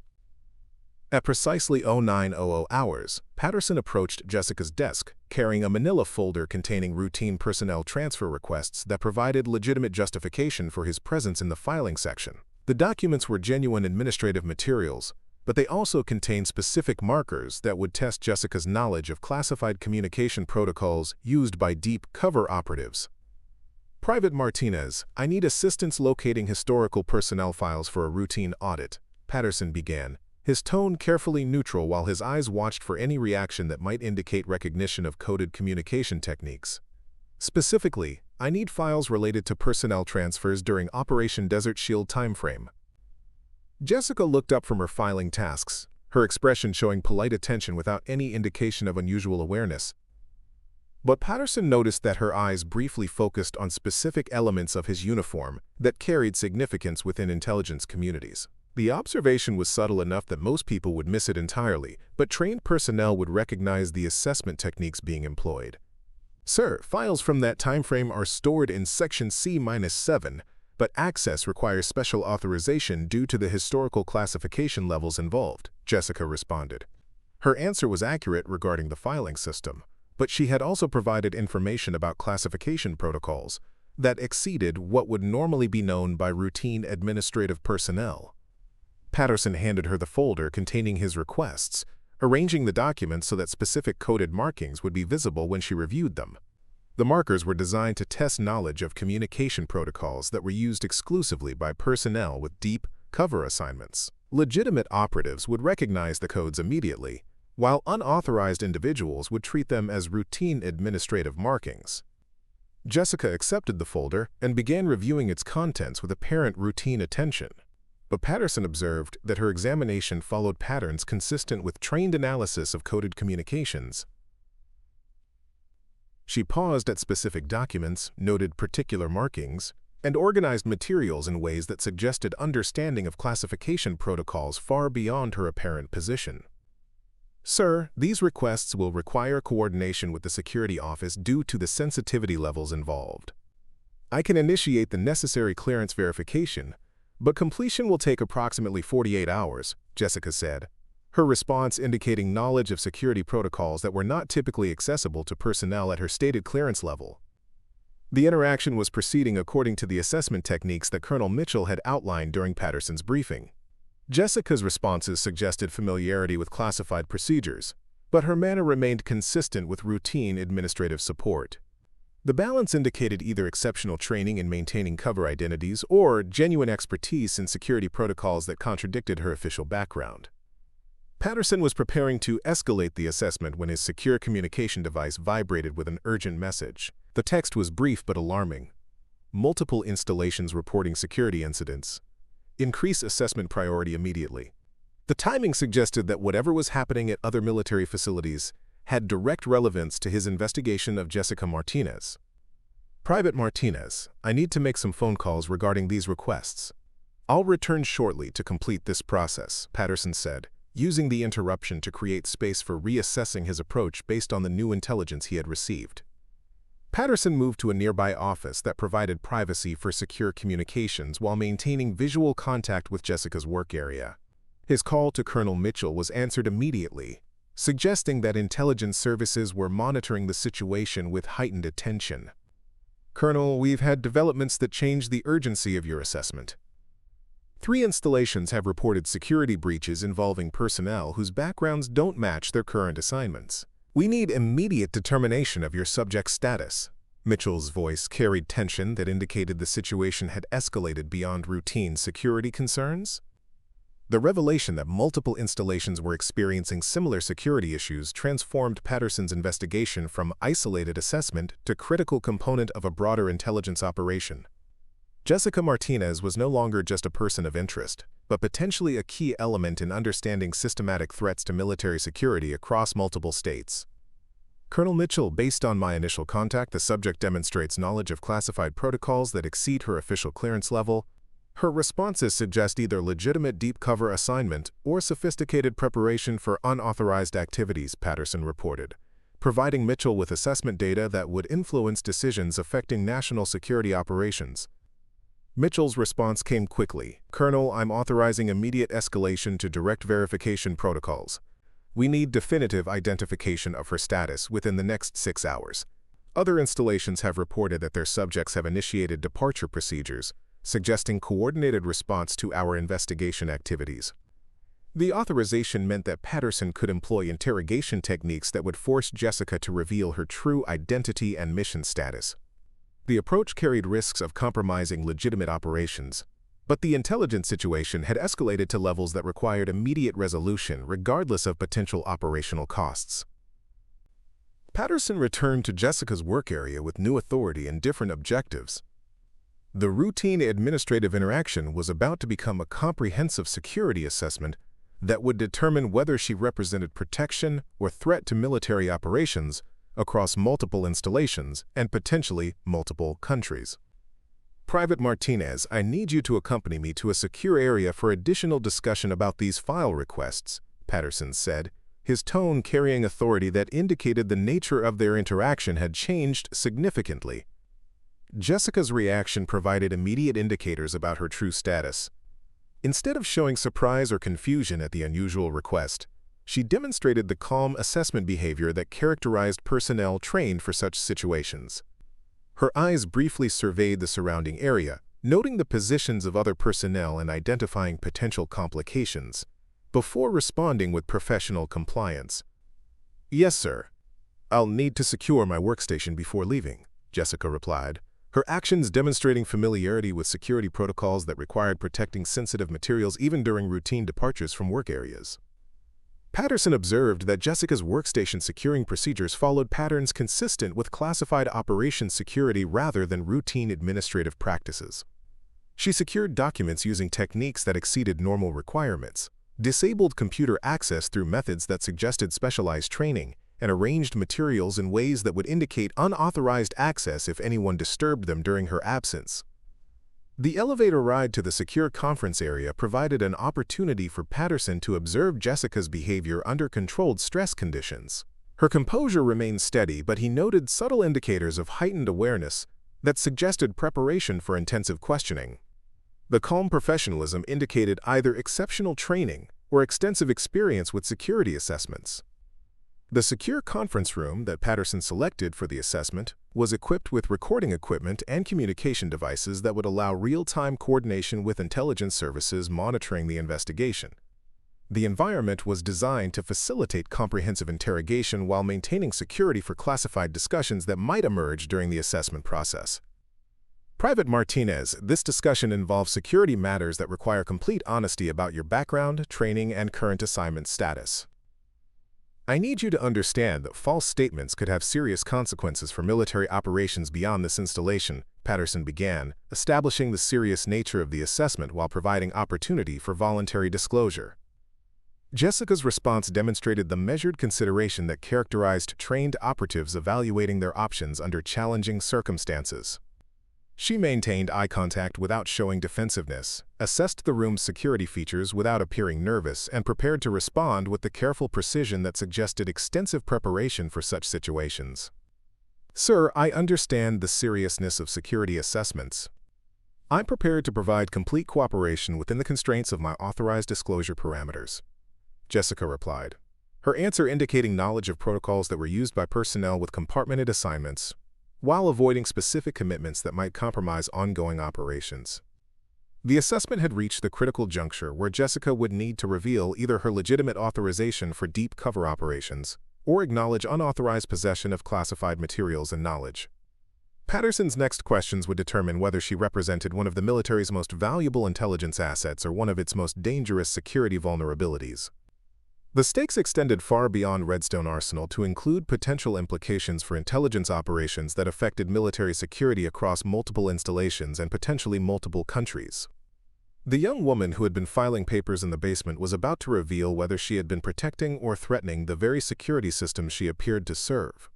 At precisely 0900 hours, Patterson approached Jessica's desk, carrying a manila folder containing routine personnel transfer requests that provided legitimate justification for his presence in the filing section. The documents were genuine administrative materials, but they also contained specific markers that would test Jessica's knowledge of classified communication protocols used by deep cover operatives. Private Martinez, I need assistance locating historical personnel files for a routine audit, Patterson began, his tone carefully neutral while his eyes watched for any reaction that might indicate recognition of coded communication techniques. Specifically, I need files related to personnel transfers during Operation Desert Shield timeframe. Jessica looked up from her filing tasks, her expression showing polite attention without any indication of unusual awareness. But Patterson noticed that her eyes briefly focused on specific elements of his uniform that carried significance within intelligence communities. The observation was subtle enough that most people would miss it entirely, but trained personnel would recognize the assessment techniques being employed. Sir, files from that timeframe are stored in Section C-7, but access requires special authorization due to the historical classification levels involved, Jessica responded. Her answer was accurate regarding the filing system, but she had also provided information about classification protocols that exceeded what would normally be known by routine administrative personnel. Patterson handed her the folder containing his requests, arranging the documents so that specific coded markings would be visible when she reviewed them. The markers were designed to test knowledge of communication protocols that were used exclusively by personnel with deep cover assignments. Legitimate operatives would recognize the codes immediately, while unauthorized individuals would treat them as routine administrative markings. Jessica accepted the folder and began reviewing its contents with apparent routine attention. But Patterson observed that her examination followed patterns consistent with trained analysis of coded communications. She paused at specific documents, noted particular markings, and organized materials in ways that suggested understanding of classification protocols far beyond her apparent position. Sir, these requests will require coordination with the security office due to the sensitivity levels involved. I can initiate the necessary clearance verification, but completion will take approximately 48 hours, Jessica said, her response indicating knowledge of security protocols that were not typically accessible to personnel at her stated clearance level. The interaction was proceeding according to the assessment techniques that Colonel Mitchell had outlined during Patterson's briefing. Jessica's responses suggested familiarity with classified procedures, but her manner remained consistent with routine administrative support. The balance indicated either exceptional training in maintaining cover identities or genuine expertise in security protocols that contradicted her official background. Patterson was preparing to escalate the assessment when his secure communication device vibrated with an urgent message. The text was brief but alarming. Multiple installations reporting security incidents. Increase assessment priority immediately. The timing suggested that whatever was happening at other military facilities had direct relevance to his investigation of Jessica Martinez. Private Martinez, I need to make some phone calls regarding these requests. I'll return shortly to complete this process, Patterson said, using the interruption to create space for reassessing his approach based on the new intelligence he had received. Patterson moved to a nearby office that provided privacy for secure communications while maintaining visual contact with Jessica's work area. His call to Colonel Mitchell was answered immediately, suggesting that intelligence services were monitoring the situation with heightened attention. Colonel, we've had developments that change the urgency of your assessment. 3 installations have reported security breaches involving personnel whose backgrounds don't match their current assignments. We need immediate determination of your subject's status. Mitchell's voice carried tension that indicated the situation had escalated beyond routine security concerns. The revelation that multiple installations were experiencing similar security issues transformed Patterson's investigation from isolated assessment to critical component of a broader intelligence operation. Jessica Martinez was no longer just a person of interest, but potentially a key element in understanding systematic threats to military security across multiple states. Colonel Mitchell, based on my initial contact, the subject demonstrates knowledge of classified protocols that exceed her official clearance level. Her responses suggest either legitimate deep cover assignment or sophisticated preparation for unauthorized activities, Patterson reported, providing Mitchell with assessment data that would influence decisions affecting national security operations. Mitchell's response came quickly. "Colonel, I'm authorizing immediate escalation to direct verification protocols. We need definitive identification of her status within the next 6 hours." Other installations have reported that their subjects have initiated departure procedures, suggesting coordinated response to our investigation activities. The authorization meant that Patterson could employ interrogation techniques that would force Jessica to reveal her true identity and mission status. The approach carried risks of compromising legitimate operations, but the intelligence situation had escalated to levels that required immediate resolution regardless of potential operational costs. Patterson returned to Jessica's work area with new authority and different objectives. The routine administrative interaction was about to become a comprehensive security assessment that would determine whether she represented protection or threat to military operations across multiple installations and potentially multiple countries. "Private Martinez, I need you to accompany me to a secure area for additional discussion about these file requests," Patterson said, his tone carrying authority that indicated the nature of their interaction had changed significantly. Jessica's reaction provided immediate indicators about her true status. Instead of showing surprise or confusion at the unusual request, she demonstrated the calm assessment behavior that characterized personnel trained for such situations. Her eyes briefly surveyed the surrounding area, noting the positions of other personnel and identifying potential complications, before responding with professional compliance. "Yes, sir. I'll need to secure my workstation before leaving," Jessica replied, her actions demonstrating familiarity with security protocols that required protecting sensitive materials even during routine departures from work areas. Patterson observed that Jessica's workstation securing procedures followed patterns consistent with classified operations security rather than routine administrative practices. She secured documents using techniques that exceeded normal requirements, disabled computer access through methods that suggested specialized training, and arranged materials in ways that would indicate unauthorized access if anyone disturbed them during her absence. The elevator ride to the secure conference area provided an opportunity for Patterson to observe Jessica's behavior under controlled stress conditions. Her composure remained steady, but he noted subtle indicators of heightened awareness that suggested preparation for intensive questioning. The calm professionalism indicated either exceptional training or extensive experience with security assessments. The secure conference room that Patterson selected for the assessment was equipped with recording equipment and communication devices that would allow real-time coordination with intelligence services monitoring the investigation. The environment was designed to facilitate comprehensive interrogation while maintaining security for classified discussions that might emerge during the assessment process. "Private Martinez, this discussion involves security matters that require complete honesty about your background, training, and current assignment status. I need you to understand that false statements could have serious consequences for military operations beyond this installation," Patterson began, establishing the serious nature of the assessment while providing opportunity for voluntary disclosure. Jessica's response demonstrated the measured consideration that characterized trained operatives evaluating their options under challenging circumstances. She maintained eye contact without showing defensiveness, assessed the room's security features without appearing nervous, and prepared to respond with the careful precision that suggested extensive preparation for such situations. "Sir, I understand the seriousness of security assessments. I'm prepared to provide complete cooperation within the constraints of my authorized disclosure parameters," Jessica replied, her answer indicating knowledge of protocols that were used by personnel with compartmented assignments, while avoiding specific commitments that might compromise ongoing operations. The assessment had reached the critical juncture where Jessica would need to reveal either her legitimate authorization for deep cover operations or acknowledge unauthorized possession of classified materials and knowledge. Patterson's next questions would determine whether she represented one of the military's most valuable intelligence assets or one of its most dangerous security vulnerabilities. The stakes extended far beyond Redstone Arsenal to include potential implications for intelligence operations that affected military security across multiple installations and potentially multiple countries. The young woman who had been filing papers in the basement was about to reveal whether she had been protecting or threatening the very security system she appeared to serve.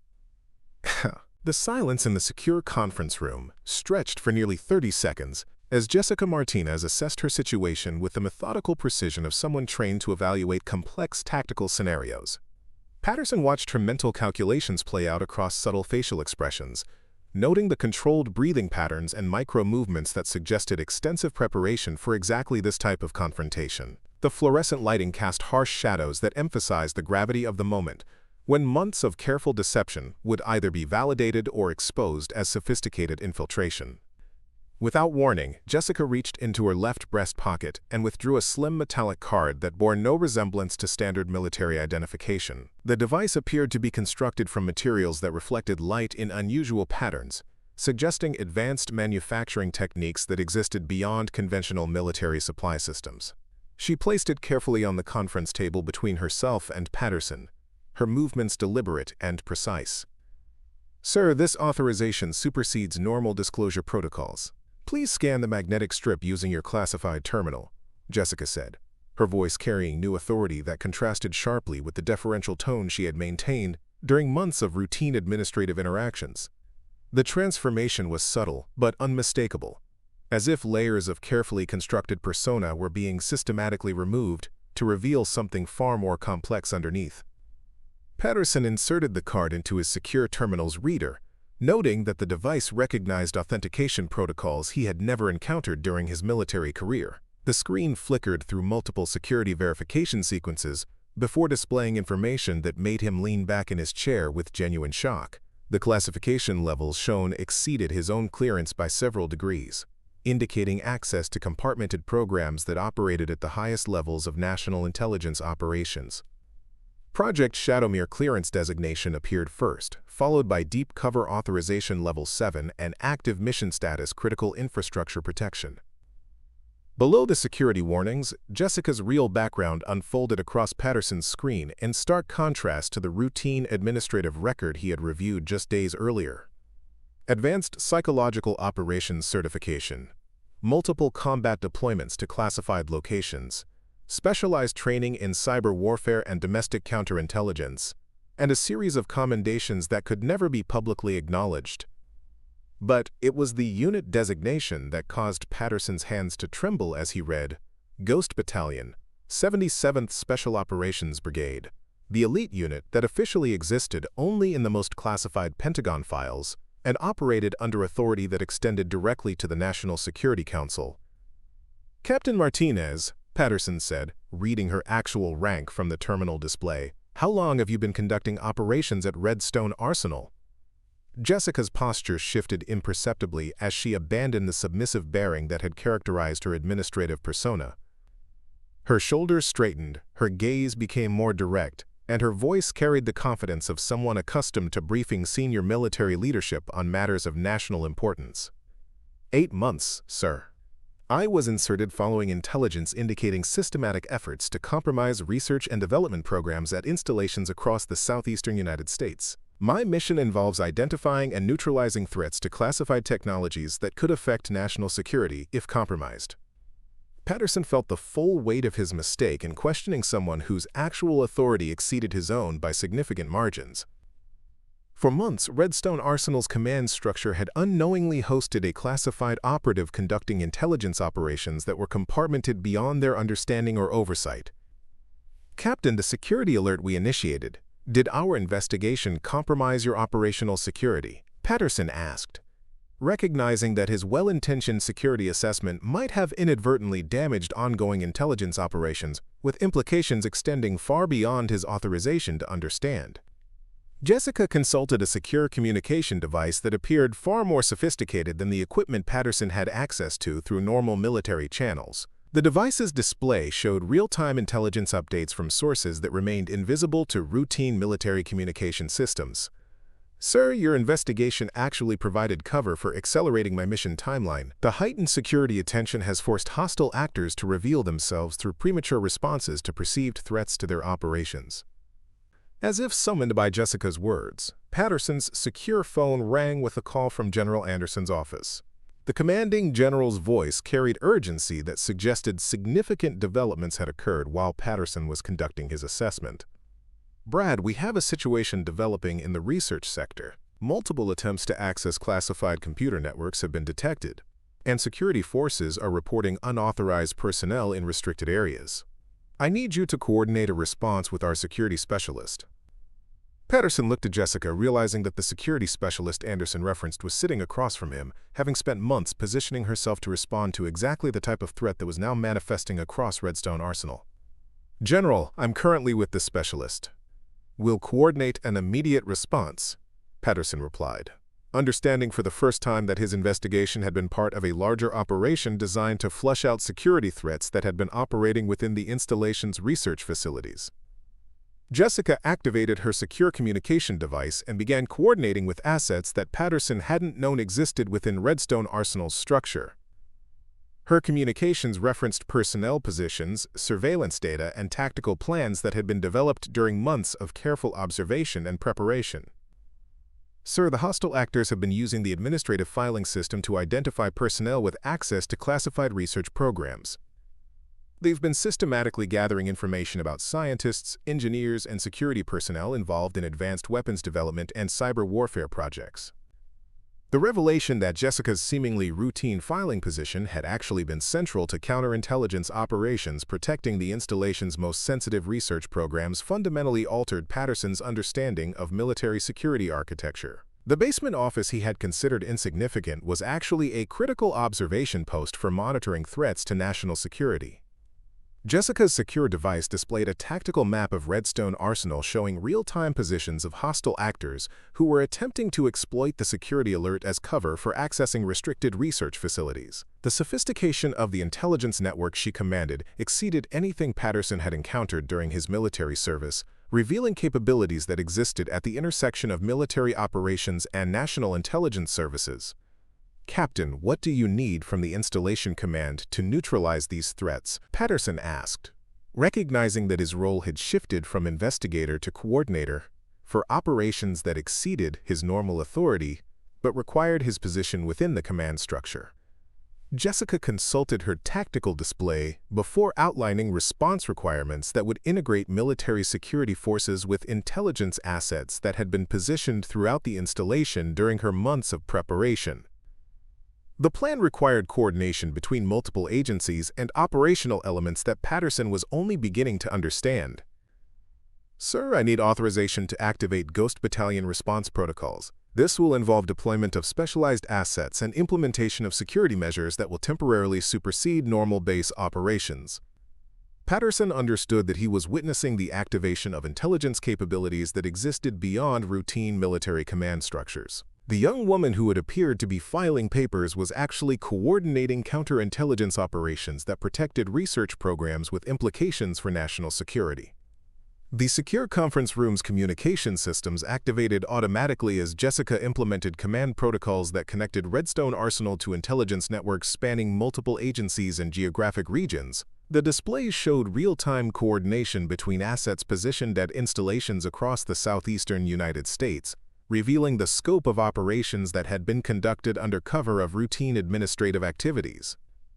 The silence in the secure conference room, stretched for nearly 30 seconds, as Jessica Martinez assessed her situation with the methodical precision of someone trained to evaluate complex tactical scenarios. Patterson watched her mental calculations play out across subtle facial expressions, noting the controlled breathing patterns and micro-movements that suggested extensive preparation for exactly this type of confrontation. The fluorescent lighting cast harsh shadows that emphasized the gravity of the moment, when months of careful deception would either be validated or exposed as sophisticated infiltration. Without warning, Jessica reached into her left breast pocket and withdrew a slim metallic card that bore no resemblance to standard military identification. The device appeared to be constructed from materials that reflected light in unusual patterns, suggesting advanced manufacturing techniques that existed beyond conventional military supply systems. She placed it carefully on the conference table between herself and Patterson, her movements deliberate and precise. "Sir, this authorization supersedes normal disclosure protocols. Please scan the magnetic strip using your classified terminal," Jessica said, her voice carrying new authority that contrasted sharply with the deferential tone she had maintained during months of routine administrative interactions. The transformation was subtle but unmistakable, as if layers of carefully constructed persona were being systematically removed to reveal something far more complex underneath. Patterson inserted the card into his secure terminal's reader, noting that the device recognized authentication protocols he had never encountered during his military career. The screen flickered through multiple security verification sequences before displaying information that made him lean back in his chair with genuine shock. The classification levels shown exceeded his own clearance by several degrees, indicating access to compartmented programs that operated at the highest levels of national intelligence operations. Project Shadowmere clearance designation appeared first, followed by Deep Cover Authorization Level 7 and Active Mission Status Critical Infrastructure Protection. Below the security warnings, Jessica's real background unfolded across Patterson's screen in stark contrast to the routine administrative record he had reviewed just days earlier. Advanced Psychological Operations Certification, multiple combat deployments to classified locations, specialized training in cyber warfare and domestic counterintelligence, and a series of commendations that could never be publicly acknowledged. But it was the unit designation that caused Patterson's hands to tremble as he read, Ghost Battalion, 77th Special Operations Brigade, the elite unit that officially existed only in the most classified Pentagon files and operated under authority that extended directly to the National Security Council. "Captain Martinez," Patterson said, reading her actual rank from the terminal display, "how long have you been conducting operations at Redstone Arsenal?" Jessica's posture shifted imperceptibly as she abandoned the submissive bearing that had characterized her administrative persona. Her shoulders straightened, her gaze became more direct, and her voice carried the confidence of someone accustomed to briefing senior military leadership on matters of national importance. 8 months, sir. I was inserted following intelligence indicating systematic efforts to compromise research and development programs at installations across the southeastern United States. My mission involves identifying and neutralizing threats to classified technologies that could affect national security if compromised. Patterson felt the full weight of his mistake in questioning someone whose actual authority exceeded his own by significant margins. For months, Redstone Arsenal's command structure had unknowingly hosted a classified operative conducting intelligence operations that were compartmented beyond their understanding or oversight. "Captain, the security alert we initiated, did our investigation compromise your operational security?" Patterson asked, recognizing that his well-intentioned security assessment might have inadvertently damaged ongoing intelligence operations, with implications extending far beyond his authorization to understand. Jessica consulted a secure communication device that appeared far more sophisticated than the equipment Patterson had access to through normal military channels. The device's display showed real-time intelligence updates from sources that remained invisible to routine military communication systems. "Sir, your investigation actually provided cover for accelerating my mission timeline. The heightened security attention has forced hostile actors to reveal themselves through premature responses to perceived threats to their operations." As if summoned by Jessica's words, Patterson's secure phone rang with a call from General Anderson's office. The commanding general's voice carried urgency that suggested significant developments had occurred while Patterson was conducting his assessment. "Brad, we have a situation developing in the research sector. Multiple attempts to access classified computer networks have been detected. and security forces are reporting unauthorized personnel in restricted areas. I need you to coordinate a response with our security specialist." Patterson looked at Jessica, realizing that the security specialist Anderson referenced was sitting across from him, having spent months positioning herself to respond to exactly the type of threat that was now manifesting across Redstone Arsenal. "General, I'm currently with the specialist. We'll coordinate an immediate response," Patterson replied, understanding for the first time that his investigation had been part of a larger operation designed to flush out security threats that had been operating within the installation's research facilities. Jessica activated her secure communication device and began coordinating with assets that Patterson hadn't known existed within Redstone Arsenal's structure. Her communications referenced personnel positions, surveillance data, and tactical plans that had been developed during months of careful observation and preparation. "Sir, the hostile actors have been using the administrative filing system to identify personnel with access to classified research programs. They've been systematically gathering information about scientists, engineers, and security personnel involved in advanced weapons development and cyber warfare projects." The revelation that Jessica's seemingly routine filing position had actually been central to counterintelligence operations protecting the installation's most sensitive research programs fundamentally altered Patterson's understanding of military security architecture. The basement office he had considered insignificant was actually a critical observation post for monitoring threats to national security. Jessica's secure device displayed a tactical map of Redstone Arsenal showing real-time positions of hostile actors who were attempting to exploit the security alert as cover for accessing restricted research facilities. The sophistication of the intelligence network she commanded exceeded anything Patterson had encountered during his military service, revealing capabilities that existed at the intersection of military operations and national intelligence services. "Captain, what do you need from the installation command to neutralize these threats?" Patterson asked, recognizing that his role had shifted from investigator to coordinator for operations that exceeded his normal authority but required his position within the command structure. Jessica consulted her tactical display before outlining response requirements that would integrate military security forces with intelligence assets that had been positioned throughout the installation during her months of preparation. The plan required coordination between multiple agencies and operational elements that Patterson was only beginning to understand. "Sir, I need authorization to activate Ghost Battalion response protocols. This will involve deployment of specialized assets and implementation of security measures that will temporarily supersede normal base operations." Patterson understood that he was witnessing the activation of intelligence capabilities that existed beyond routine military command structures. The young woman who had appeared to be filing papers was actually coordinating counterintelligence operations that protected research programs with implications for national security. The secure conference room's communication systems activated automatically as Jessica implemented command protocols that connected Redstone Arsenal to intelligence networks spanning multiple agencies and geographic regions. The displays showed real-time coordination between assets positioned at installations across the southeastern United States, revealing the scope of operations that had been conducted under cover of routine administrative activities.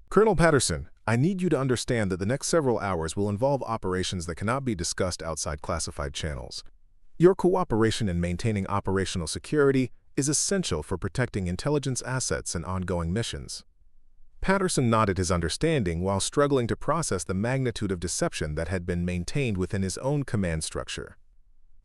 "Colonel Patterson, I need you to understand that the next several hours will involve operations that cannot be discussed outside classified channels. Your cooperation in maintaining operational security is essential for protecting intelligence assets and ongoing missions." Patterson nodded his understanding while struggling to process the magnitude of deception that had been maintained within his own command structure.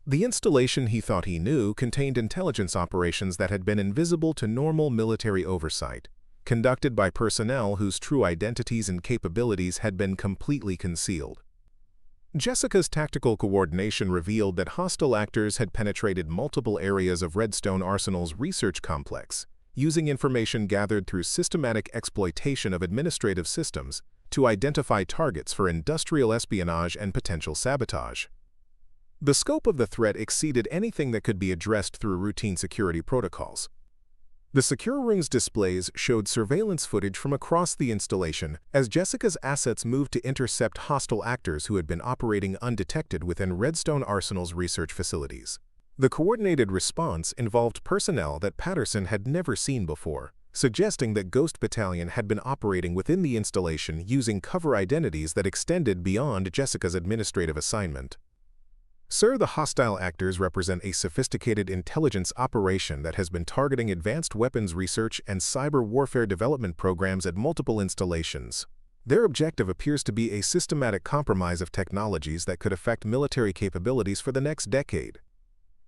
The installation he thought he knew contained intelligence operations that had been invisible to normal military oversight, conducted by personnel whose true identities and capabilities had been completely concealed. Jessica's tactical coordination revealed that hostile actors had penetrated multiple areas of Redstone Arsenal's research complex, using information gathered through systematic exploitation of administrative systems to identify targets for industrial espionage and potential sabotage. The scope of the threat exceeded anything that could be addressed through routine security protocols. The secure room's displays showed surveillance footage from across the installation as Jessica's assets moved to intercept hostile actors who had been operating undetected within Redstone Arsenal's research facilities. The coordinated response involved personnel that Patterson had never seen before, suggesting that Ghost Battalion had been operating within the installation using cover identities that extended beyond Jessica's administrative assignment. Sir, the hostile actors represent a sophisticated intelligence operation that has been targeting advanced weapons research and cyber warfare development programs at multiple installations. Their objective appears to be a systematic compromise of technologies that could affect military capabilities for the next decade.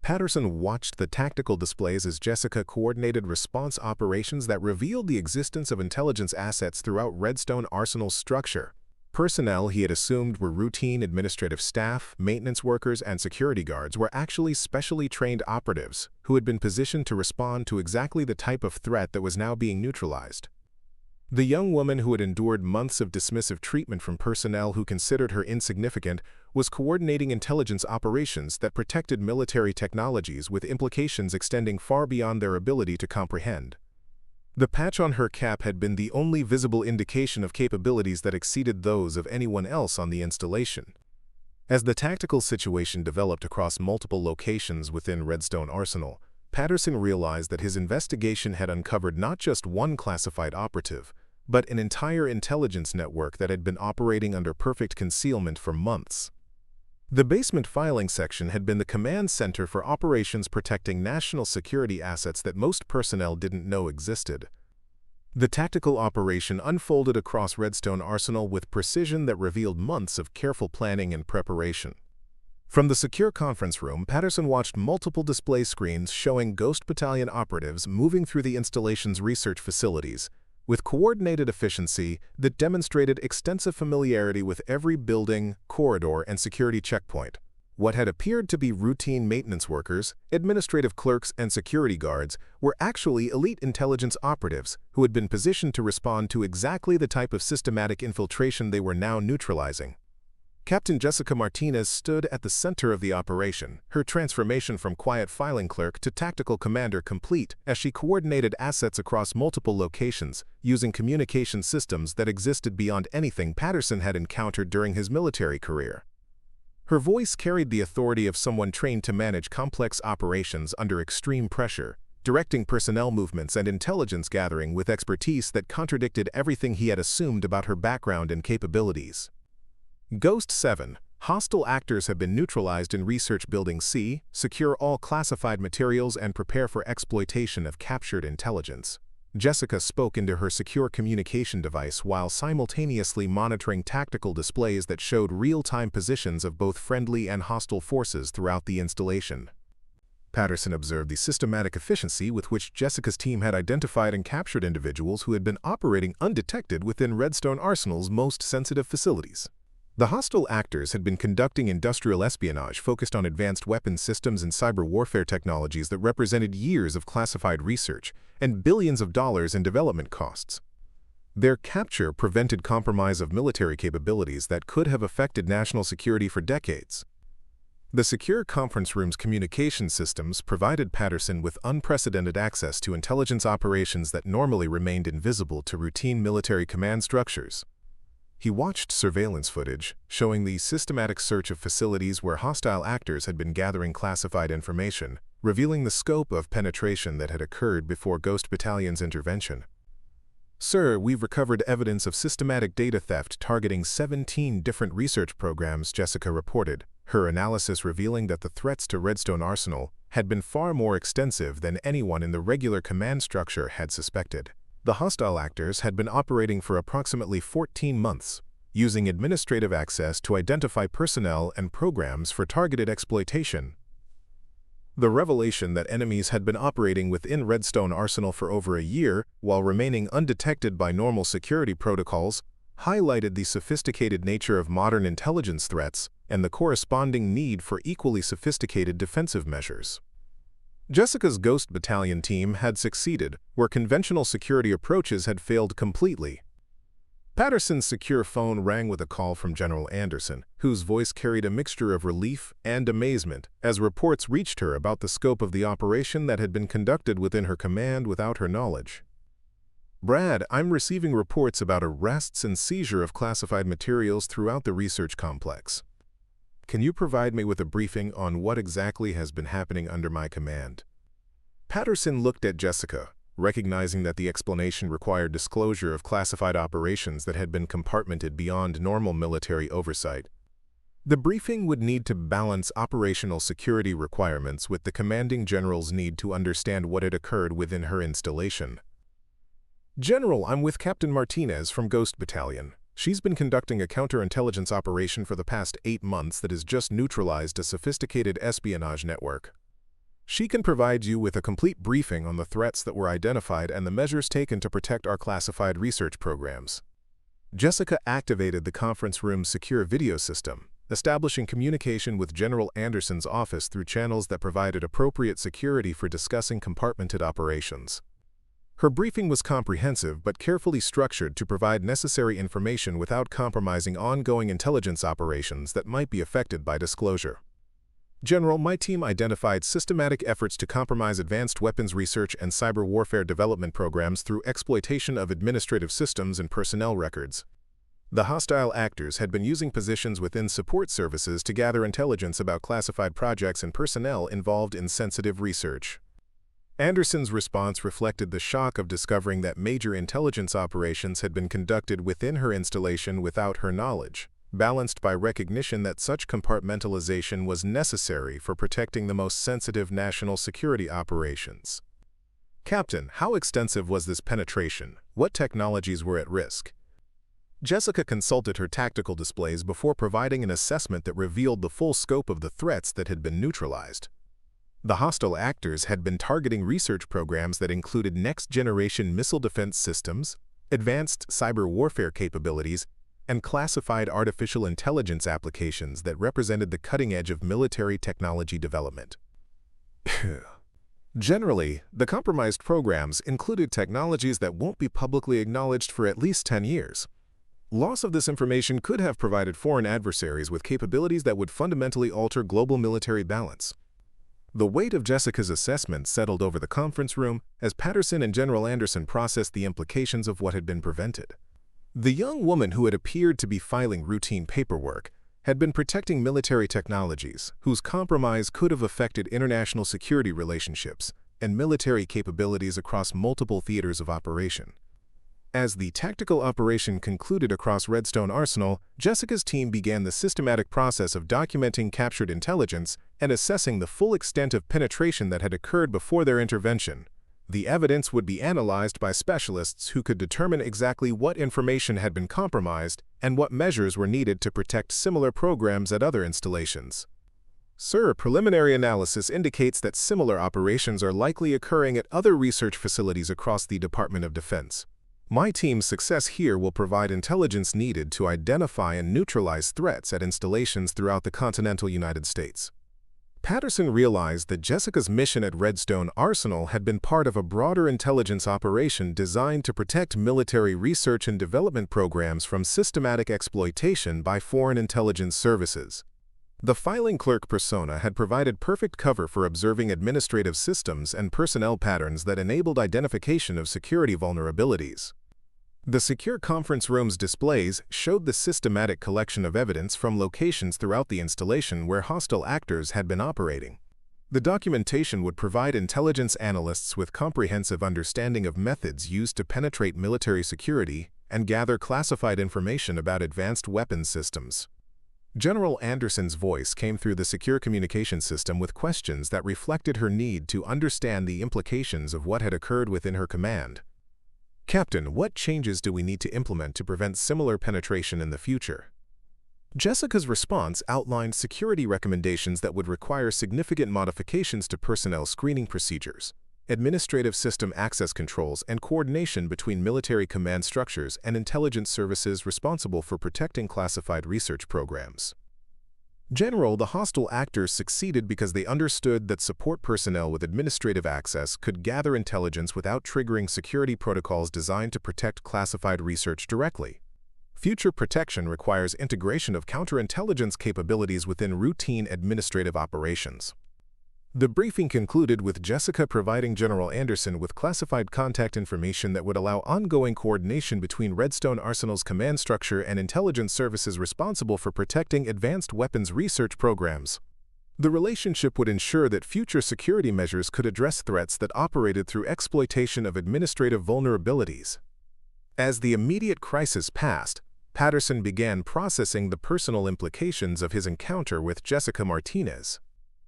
Patterson watched the tactical displays as Jessica coordinated response operations that revealed the existence of intelligence assets throughout Redstone Arsenal's structure. Personnel he had assumed were routine administrative staff, maintenance workers, and security guards were actually specially trained operatives who had been positioned to respond to exactly the type of threat that was now being neutralized. The young woman who had endured months of dismissive treatment from personnel who considered her insignificant was coordinating intelligence operations that protected military technologies with implications extending far beyond their ability to comprehend. The patch on her cap had been the only visible indication of capabilities that exceeded those of anyone else on the installation. As the tactical situation developed across multiple locations within Redstone Arsenal, Patterson realized that his investigation had uncovered not just one classified operative, but an entire intelligence network that had been operating under perfect concealment for months. The basement filing section had been the command center for operations protecting national security assets that most personnel didn't know existed. The tactical operation unfolded across Redstone Arsenal with precision that revealed months of careful planning and preparation. From the secure conference room, Patterson watched multiple display screens showing Ghost Battalion operatives moving through the installation's research facilities, with coordinated efficiency that demonstrated extensive familiarity with every building, corridor, and security checkpoint. What had appeared to be routine maintenance workers, administrative clerks, and security guards were actually elite intelligence operatives who had been positioned to respond to exactly the type of systematic infiltration they were now neutralizing. Captain Jessica Martinez stood at the center of the operation, her transformation from quiet filing clerk to tactical commander complete as she coordinated assets across multiple locations using communication systems that existed beyond anything Patterson had encountered during his military career. Her voice carried the authority of someone trained to manage complex operations under extreme pressure, directing personnel movements and intelligence gathering with expertise that contradicted everything he had assumed about her background and capabilities. Ghost 7. Hostile actors have been neutralized in Research Building C. Secure all classified materials and prepare for exploitation of captured intelligence. Jessica spoke into her secure communication device while simultaneously monitoring tactical displays that showed real-time positions of both friendly and hostile forces throughout the installation. Patterson observed the systematic efficiency with which Jessica's team had identified and captured individuals who had been operating undetected within Redstone Arsenal's most sensitive facilities. The hostile actors had been conducting industrial espionage focused on advanced weapons systems and cyber warfare technologies that represented years of classified research and billions of dollars in development costs. Their capture prevented compromise of military capabilities that could have affected national security for decades. The secure conference room's communication systems provided Patterson with unprecedented access to intelligence operations that normally remained invisible to routine military command structures. He watched surveillance footage showing the systematic search of facilities where hostile actors had been gathering classified information, revealing the scope of penetration that had occurred before Ghost Battalion's intervention. Sir, we've recovered evidence of systematic data theft targeting 17 different research programs, Jessica reported, her analysis revealing that the threats to Redstone Arsenal had been far more extensive than anyone in the regular command structure had suspected. The hostile actors had been operating for approximately 14 months, using administrative access to identify personnel and programs for targeted exploitation. The revelation that enemies had been operating within Redstone Arsenal for over a year while remaining undetected by normal security protocols highlighted the sophisticated nature of modern intelligence threats and the corresponding need for equally sophisticated defensive measures. Jessica's Ghost Battalion team had succeeded where conventional security approaches had failed completely. Patterson's secure phone rang with a call from General Anderson, whose voice carried a mixture of relief and amazement as reports reached her about the scope of the operation that had been conducted within her command without her knowledge. Brad, I'm receiving reports about arrests and seizure of classified materials throughout the research complex. Can you provide me with a briefing on what exactly has been happening under my command? Patterson looked at Jessica, recognizing that the explanation required disclosure of classified operations that had been compartmented beyond normal military oversight. The briefing would need to balance operational security requirements with the commanding general's need to understand what had occurred within her installation. "General, I'm with Captain Martinez from Ghost Battalion. She's been conducting a counterintelligence operation for the past 8 months that has just neutralized a sophisticated espionage network. She can provide you with a complete briefing on the threats that were identified and the measures taken to protect our classified research programs." Jessica activated the conference room's secure video system, establishing communication with General Anderson's office through channels that provided appropriate security for discussing compartmented operations. Her briefing was comprehensive but carefully structured to provide necessary information without compromising ongoing intelligence operations that might be affected by disclosure. "General, my team identified systematic efforts to compromise advanced weapons research and cyber warfare development programs through exploitation of administrative systems and personnel records. The hostile actors had been using positions within support services to gather intelligence about classified projects and personnel involved in sensitive research." Anderson's response reflected the shock of discovering that major intelligence operations had been conducted within her installation without her knowledge, balanced by recognition that such compartmentalization was necessary for protecting the most sensitive national security operations. "Captain, how extensive was this penetration? What technologies were at risk?" Jessica consulted her tactical displays before providing an assessment that revealed the full scope of the threats that had been neutralized. The hostile actors had been targeting research programs that included next-generation missile defense systems, advanced cyber warfare capabilities, and classified artificial intelligence applications that represented the cutting edge of military technology development. Generally, the compromised programs included technologies that won't be publicly acknowledged for at least 10 years. Loss of this information could have provided foreign adversaries with capabilities that would fundamentally alter global military balance. The weight of Jessica's assessment settled over the conference room as Patterson and General Anderson processed the implications of what had been prevented. The young woman who had appeared to be filing routine paperwork had been protecting military technologies whose compromise could have affected international security relationships and military capabilities across multiple theaters of operation. As the tactical operation concluded across Redstone Arsenal, Jessica's team began the systematic process of documenting captured intelligence and assessing the full extent of penetration that had occurred before their intervention. The evidence would be analyzed by specialists who could determine exactly what information had been compromised and what measures were needed to protect similar programs at other installations. "Sir, preliminary analysis indicates that similar operations are likely occurring at other research facilities across the Department of Defense. My team's success here will provide intelligence needed to identify and neutralize threats at installations throughout the continental United States." Patterson realized that Jessica's mission at Redstone Arsenal had been part of a broader intelligence operation designed to protect military research and development programs from systematic exploitation by foreign intelligence services. The filing clerk persona had provided perfect cover for observing administrative systems and personnel patterns that enabled identification of security vulnerabilities. The secure conference room's displays showed the systematic collection of evidence from locations throughout the installation where hostile actors had been operating. The documentation would provide intelligence analysts with comprehensive understanding of methods used to penetrate military security and gather classified information about advanced weapons systems. General Anderson's voice came through the secure communication system with questions that reflected her need to understand the implications of what had occurred within her command. "Captain, what changes do we need to implement to prevent similar penetration in the future?" Jessica's response outlined security recommendations that would require significant modifications to personnel screening procedures, administrative system access controls, and coordination between military command structures and intelligence services responsible for protecting classified research programs. "General, the hostile actors succeeded because they understood that support personnel with administrative access could gather intelligence without triggering security protocols designed to protect classified research directly. Future protection requires integration of counterintelligence capabilities within routine administrative operations." The briefing concluded with Jessica providing General Anderson with classified contact information that would allow ongoing coordination between Redstone Arsenal's command structure and intelligence services responsible for protecting advanced weapons research programs. The relationship would ensure that future security measures could address threats that operated through exploitation of administrative vulnerabilities. As the immediate crisis passed, Patterson began processing the personal implications of his encounter with Jessica Martinez.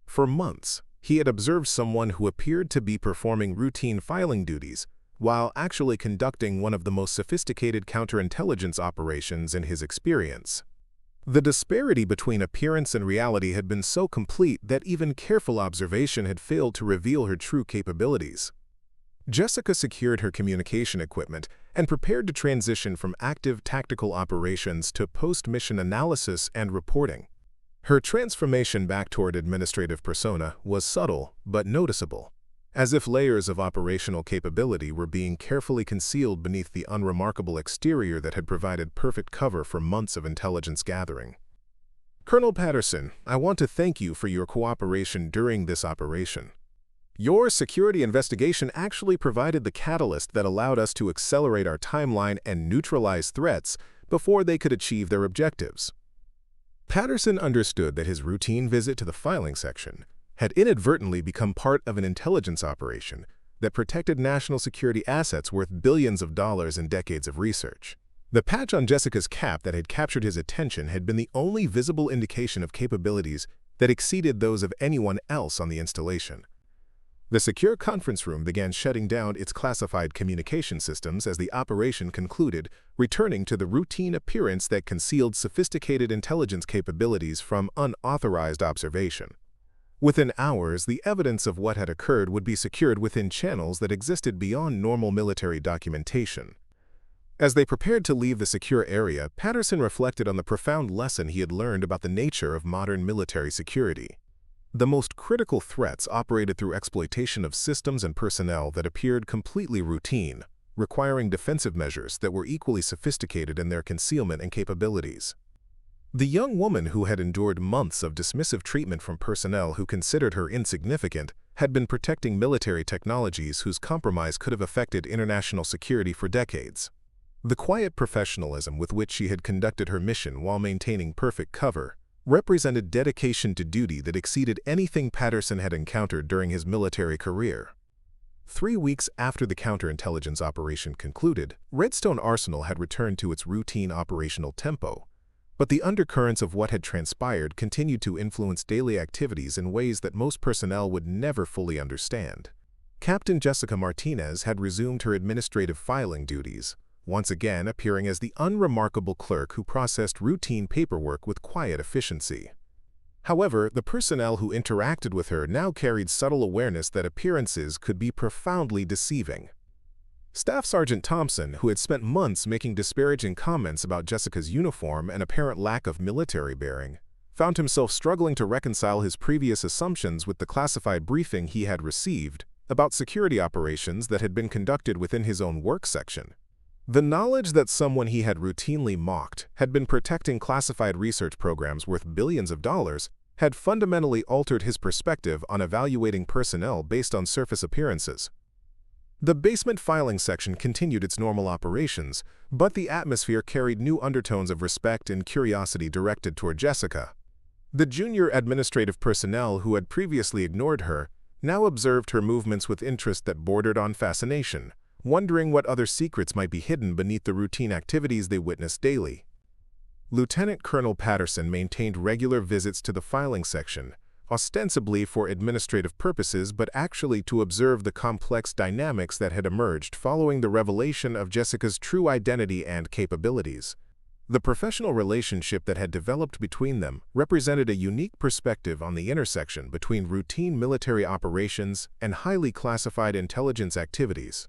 For months, he had observed someone who appeared to be performing routine filing duties while actually conducting one of the most sophisticated counterintelligence operations in his experience. The disparity between appearance and reality had been so complete that even careful observation had failed to reveal her true capabilities. Jessica secured her communication equipment and prepared to transition from active tactical operations to post-mission analysis and reporting. Her transformation back toward administrative persona was subtle but noticeable, as if layers of operational capability were being carefully concealed beneath the unremarkable exterior that had provided perfect cover for months of intelligence gathering. Colonel Patterson, I want to thank you for your cooperation during this operation. Your security investigation actually provided the catalyst that allowed us to accelerate our timeline and neutralize threats before they could achieve their objectives. Patterson understood that his routine visit to the filing section had inadvertently become part of an intelligence operation that protected national security assets worth billions of dollars and decades of research. The patch on Jessica's cap that had captured his attention had been the only visible indication of capabilities that exceeded those of anyone else on the installation. The secure conference room began shutting down its classified communication systems as the operation concluded, returning to the routine appearance that concealed sophisticated intelligence capabilities from unauthorized observation. Within hours, the evidence of what had occurred would be secured within channels that existed beyond normal military documentation. As they prepared to leave the secure area, Patterson reflected on the profound lesson he had learned about the nature of modern military security. The most critical threats operated through exploitation of systems and personnel that appeared completely routine, requiring defensive measures that were equally sophisticated in their concealment and capabilities. The young woman who had endured months of dismissive treatment from personnel who considered her insignificant had been protecting military technologies whose compromise could have affected international security for decades. The quiet professionalism with which she had conducted her mission while maintaining perfect cover represented dedication to duty that exceeded anything Patterson had encountered during his military career. 3 weeks after the counterintelligence operation concluded, Redstone Arsenal had returned to its routine operational tempo. But the undercurrents of what had transpired continued to influence daily activities in ways that most personnel would never fully understand. Captain Jessica Martinez had resumed her administrative filing duties, once again appearing as the unremarkable clerk who processed routine paperwork with quiet efficiency. However, the personnel who interacted with her now carried subtle awareness that appearances could be profoundly deceiving. Staff Sergeant Thompson, who had spent months making disparaging comments about Jessica's uniform and apparent lack of military bearing, found himself struggling to reconcile his previous assumptions with the classified briefing he had received about security operations that had been conducted within his own work section. The knowledge that someone he had routinely mocked had been protecting classified research programs worth billions of dollars had fundamentally altered his perspective on evaluating personnel based on surface appearances. The basement filing section continued its normal operations, but the atmosphere carried new undertones of respect and curiosity directed toward Jessica. The junior administrative personnel who had previously ignored her now observed her movements with interest that bordered on fascination, wondering what other secrets might be hidden beneath the routine activities they witnessed daily. Lieutenant Colonel Patterson maintained regular visits to the filing section, ostensibly for administrative purposes but actually to observe the complex dynamics that had emerged following the revelation of Jessica's true identity and capabilities. The professional relationship that had developed between them represented a unique perspective on the intersection between routine military operations and highly classified intelligence activities.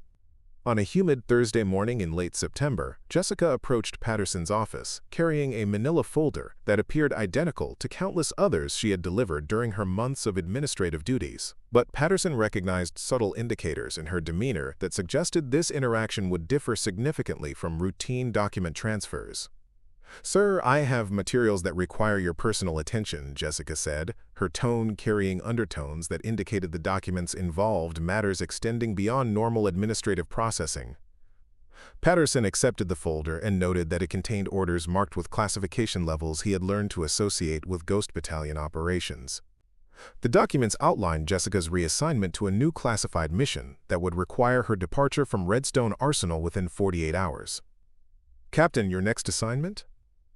On a humid Thursday morning in late September, Jessica approached Patterson's office, carrying a manila folder that appeared identical to countless others she had delivered during her months of administrative duties. But Patterson recognized subtle indicators in her demeanor that suggested this interaction would differ significantly from routine document transfers. "Sir, I have materials that require your personal attention," Jessica said, her tone carrying undertones that indicated the documents involved matters extending beyond normal administrative processing. Patterson accepted the folder and noted that it contained orders marked with classification levels he had learned to associate with Ghost Battalion operations. The documents outlined Jessica's reassignment to a new classified mission that would require her departure from Redstone Arsenal within 48 hours. "Captain, your next assignment?"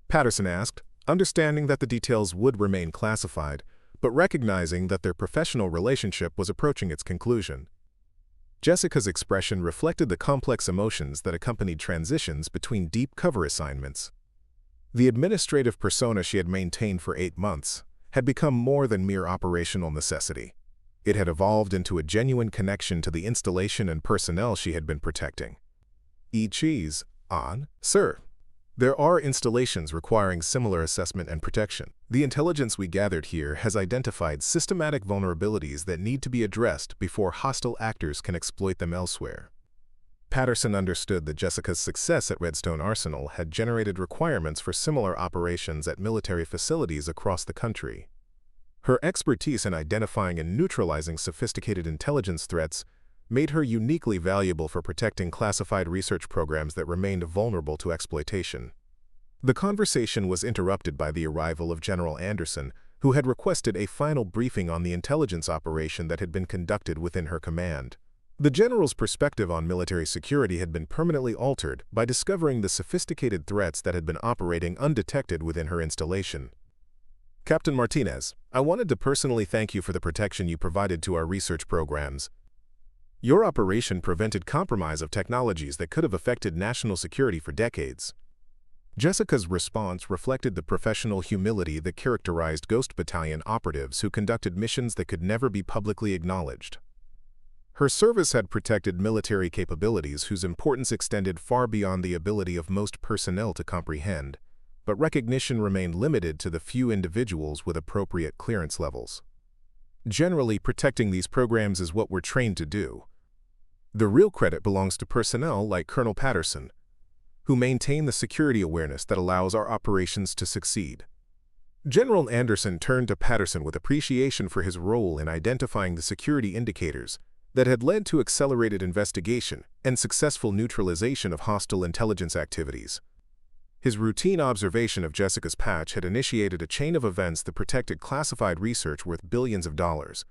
Patterson asked, understanding that the details would remain classified, but recognizing that their professional relationship was approaching its conclusion. Jessica's expression reflected the complex emotions that accompanied transitions between deep cover assignments. The administrative persona she had maintained for 8 months had become more than mere operational necessity. It had evolved into a genuine connection to the installation and personnel she had been protecting. "Cheese on, sir. There are installations requiring similar assessment and protection. The intelligence we gathered here has identified systematic vulnerabilities that need to be addressed before hostile actors can exploit them elsewhere." Patterson understood that Jessica's success at Redstone Arsenal had generated requirements for similar operations at military facilities across the country. Her expertise in identifying and neutralizing sophisticated intelligence threats made her uniquely valuable for protecting classified research programs that remained vulnerable to exploitation. The conversation was interrupted by the arrival of General Anderson, who had requested a final briefing on the intelligence operation that had been conducted within her command. The general's perspective on military security had been permanently altered by discovering the sophisticated threats that had been operating undetected within her installation. "Captain Martinez, I wanted to personally thank you for the protection you provided to our research programs. Your operation prevented compromise of technologies that could have affected national security for decades." Jessica's response reflected the professional humility that characterized Ghost Battalion operatives who conducted missions that could never be publicly acknowledged. Her service had protected military capabilities whose importance extended far beyond the ability of most personnel to comprehend, but recognition remained limited to the few individuals with appropriate clearance levels. Generally, protecting these programs is what we're trained to do. The real credit belongs to personnel like Colonel Patterson, who maintain the security awareness that allows our operations to succeed. General Anderson turned to Patterson with appreciation for his role in identifying the security indicators that had led to accelerated investigation and successful neutralization of hostile intelligence activities. His routine observation of Jessica's patch had initiated a chain of events that protected classified research worth billions of dollars.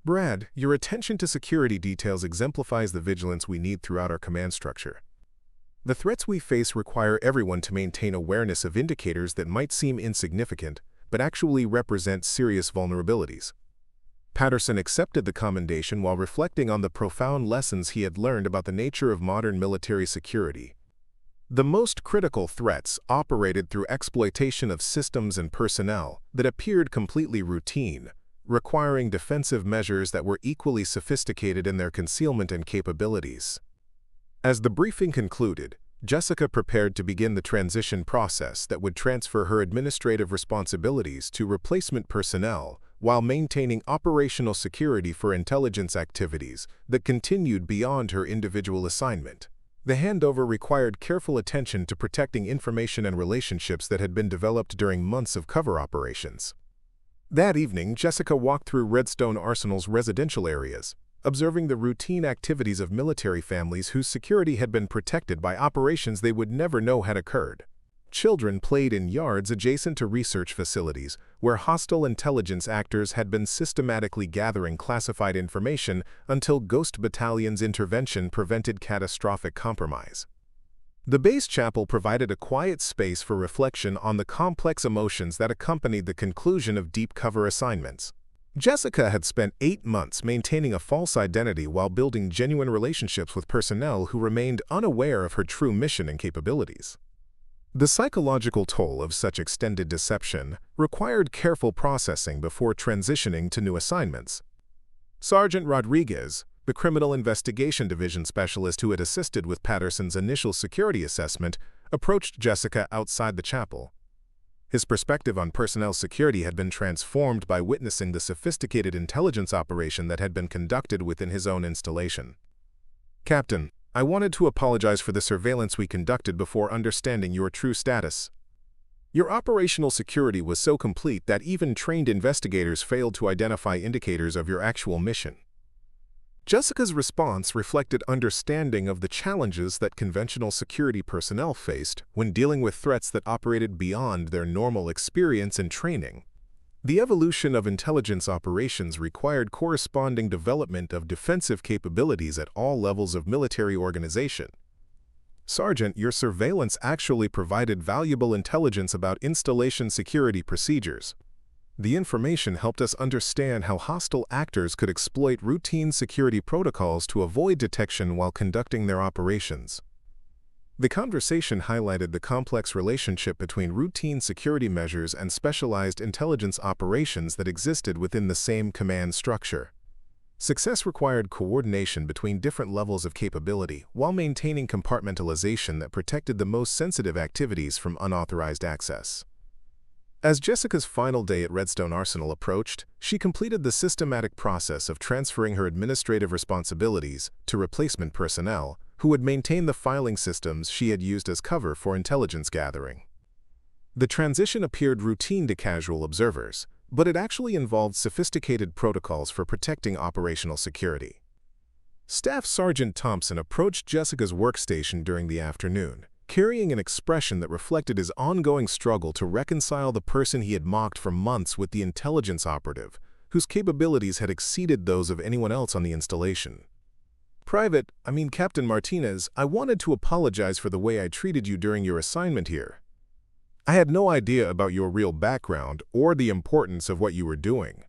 "Brad, your attention to security details exemplifies the vigilance we need throughout our command structure. The threats we face require everyone to maintain awareness of indicators that might seem insignificant, but actually represent serious vulnerabilities." Patterson accepted the commendation while reflecting on the profound lessons he had learned about the nature of modern military security. The most critical threats operated through exploitation of systems and personnel that appeared completely routine, requiring defensive measures that were equally sophisticated in their concealment and capabilities. As the briefing concluded, Jessica prepared to begin the transition process that would transfer her administrative responsibilities to replacement personnel while maintaining operational security for intelligence activities that continued beyond her individual assignment. The handover required careful attention to protecting information and relationships that had been developed during months of cover operations. That evening, Jessica walked through Redstone Arsenal's residential areas, observing the routine activities of military families whose security had been protected by operations they would never know had occurred. Children played in yards adjacent to research facilities, where hostile intelligence actors had been systematically gathering classified information until Ghost Battalion's intervention prevented catastrophic compromise. The base chapel provided a quiet space for reflection on the complex emotions that accompanied the conclusion of deep cover assignments. Jessica had spent 8 months maintaining a false identity while building genuine relationships with personnel who remained unaware of her true mission and capabilities. The psychological toll of such extended deception required careful processing before transitioning to new assignments. Sergeant Rodriguez, the Criminal Investigation Division specialist who had assisted with Patterson's initial security assessment, approached Jessica outside the chapel. His perspective on personnel security had been transformed by witnessing the sophisticated intelligence operation that had been conducted within his own installation. "Captain, I wanted to apologize for the surveillance we conducted before understanding your true status. Your operational security was so complete that even trained investigators failed to identify indicators of your actual mission." Jessica's response reflected understanding of the challenges that conventional security personnel faced when dealing with threats that operated beyond their normal experience and training. The evolution of intelligence operations required corresponding development of defensive capabilities at all levels of military organization. Sergeant, your surveillance actually provided valuable intelligence about installation security procedures. The information helped us understand how hostile actors could exploit routine security protocols to avoid detection while conducting their operations. The conversation highlighted the complex relationship between routine security measures and specialized intelligence operations that existed within the same command structure. Success required coordination between different levels of capability while maintaining compartmentalization that protected the most sensitive activities from unauthorized access. As Jessica's final day at Redstone Arsenal approached, she completed the systematic process of transferring her administrative responsibilities to replacement personnel who would maintain the filing systems she had used as cover for intelligence gathering. The transition appeared routine to casual observers, but it actually involved sophisticated protocols for protecting operational security. Staff Sergeant Thompson approached Jessica's workstation during the afternoon, carrying an expression that reflected his ongoing struggle to reconcile the person he had mocked for months with the intelligence operative, whose capabilities had exceeded those of anyone else on the installation. Captain Martinez, I wanted to apologize for the way I treated you during your assignment here. I had no idea about your real background or the importance of what you were doing.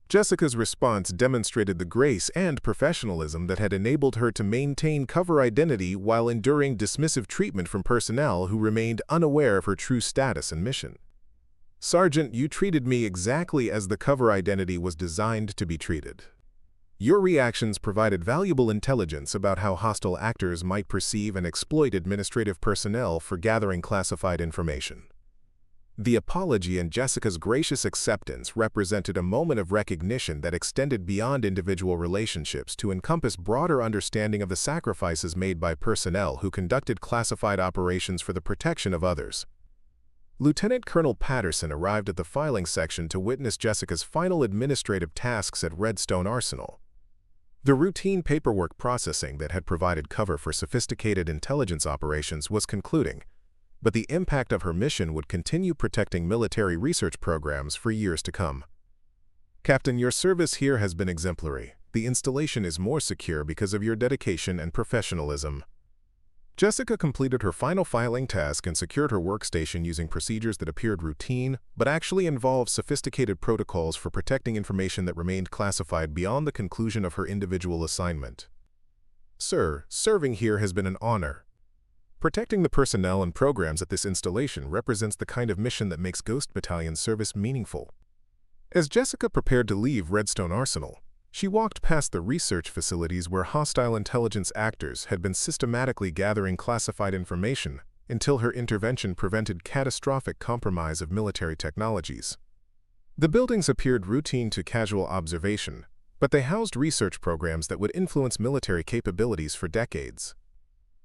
Jessica's response demonstrated the grace and professionalism that had enabled her to maintain cover identity while enduring dismissive treatment from personnel who remained unaware of her true status and mission. Sergeant, you treated me exactly as the cover identity was designed to be treated. Your reactions provided valuable intelligence about how hostile actors might perceive and exploit administrative personnel for gathering classified information. The apology and Jessica's gracious acceptance represented a moment of recognition that extended beyond individual relationships to encompass broader understanding of the sacrifices made by personnel who conducted classified operations for the protection of others. Lieutenant Colonel Patterson arrived at the filing section to witness Jessica's final administrative tasks at Redstone Arsenal. The routine paperwork processing that had provided cover for sophisticated intelligence operations was concluding, but the impact of her mission would continue protecting military research programs for years to come. Captain, your service here has been exemplary. The installation is more secure because of your dedication and professionalism. Jessica completed her final filing task and secured her workstation using procedures that appeared routine, but actually involved sophisticated protocols for protecting information that remained classified beyond the conclusion of her individual assignment. Sir, serving here has been an honor. Protecting the personnel and programs at this installation represents the kind of mission that makes Ghost Battalion service meaningful. As Jessica prepared to leave Redstone Arsenal, she walked past the research facilities where hostile intelligence actors had been systematically gathering classified information until her intervention prevented catastrophic compromise of military technologies. The buildings appeared routine to casual observation, but they housed research programs that would influence military capabilities for decades.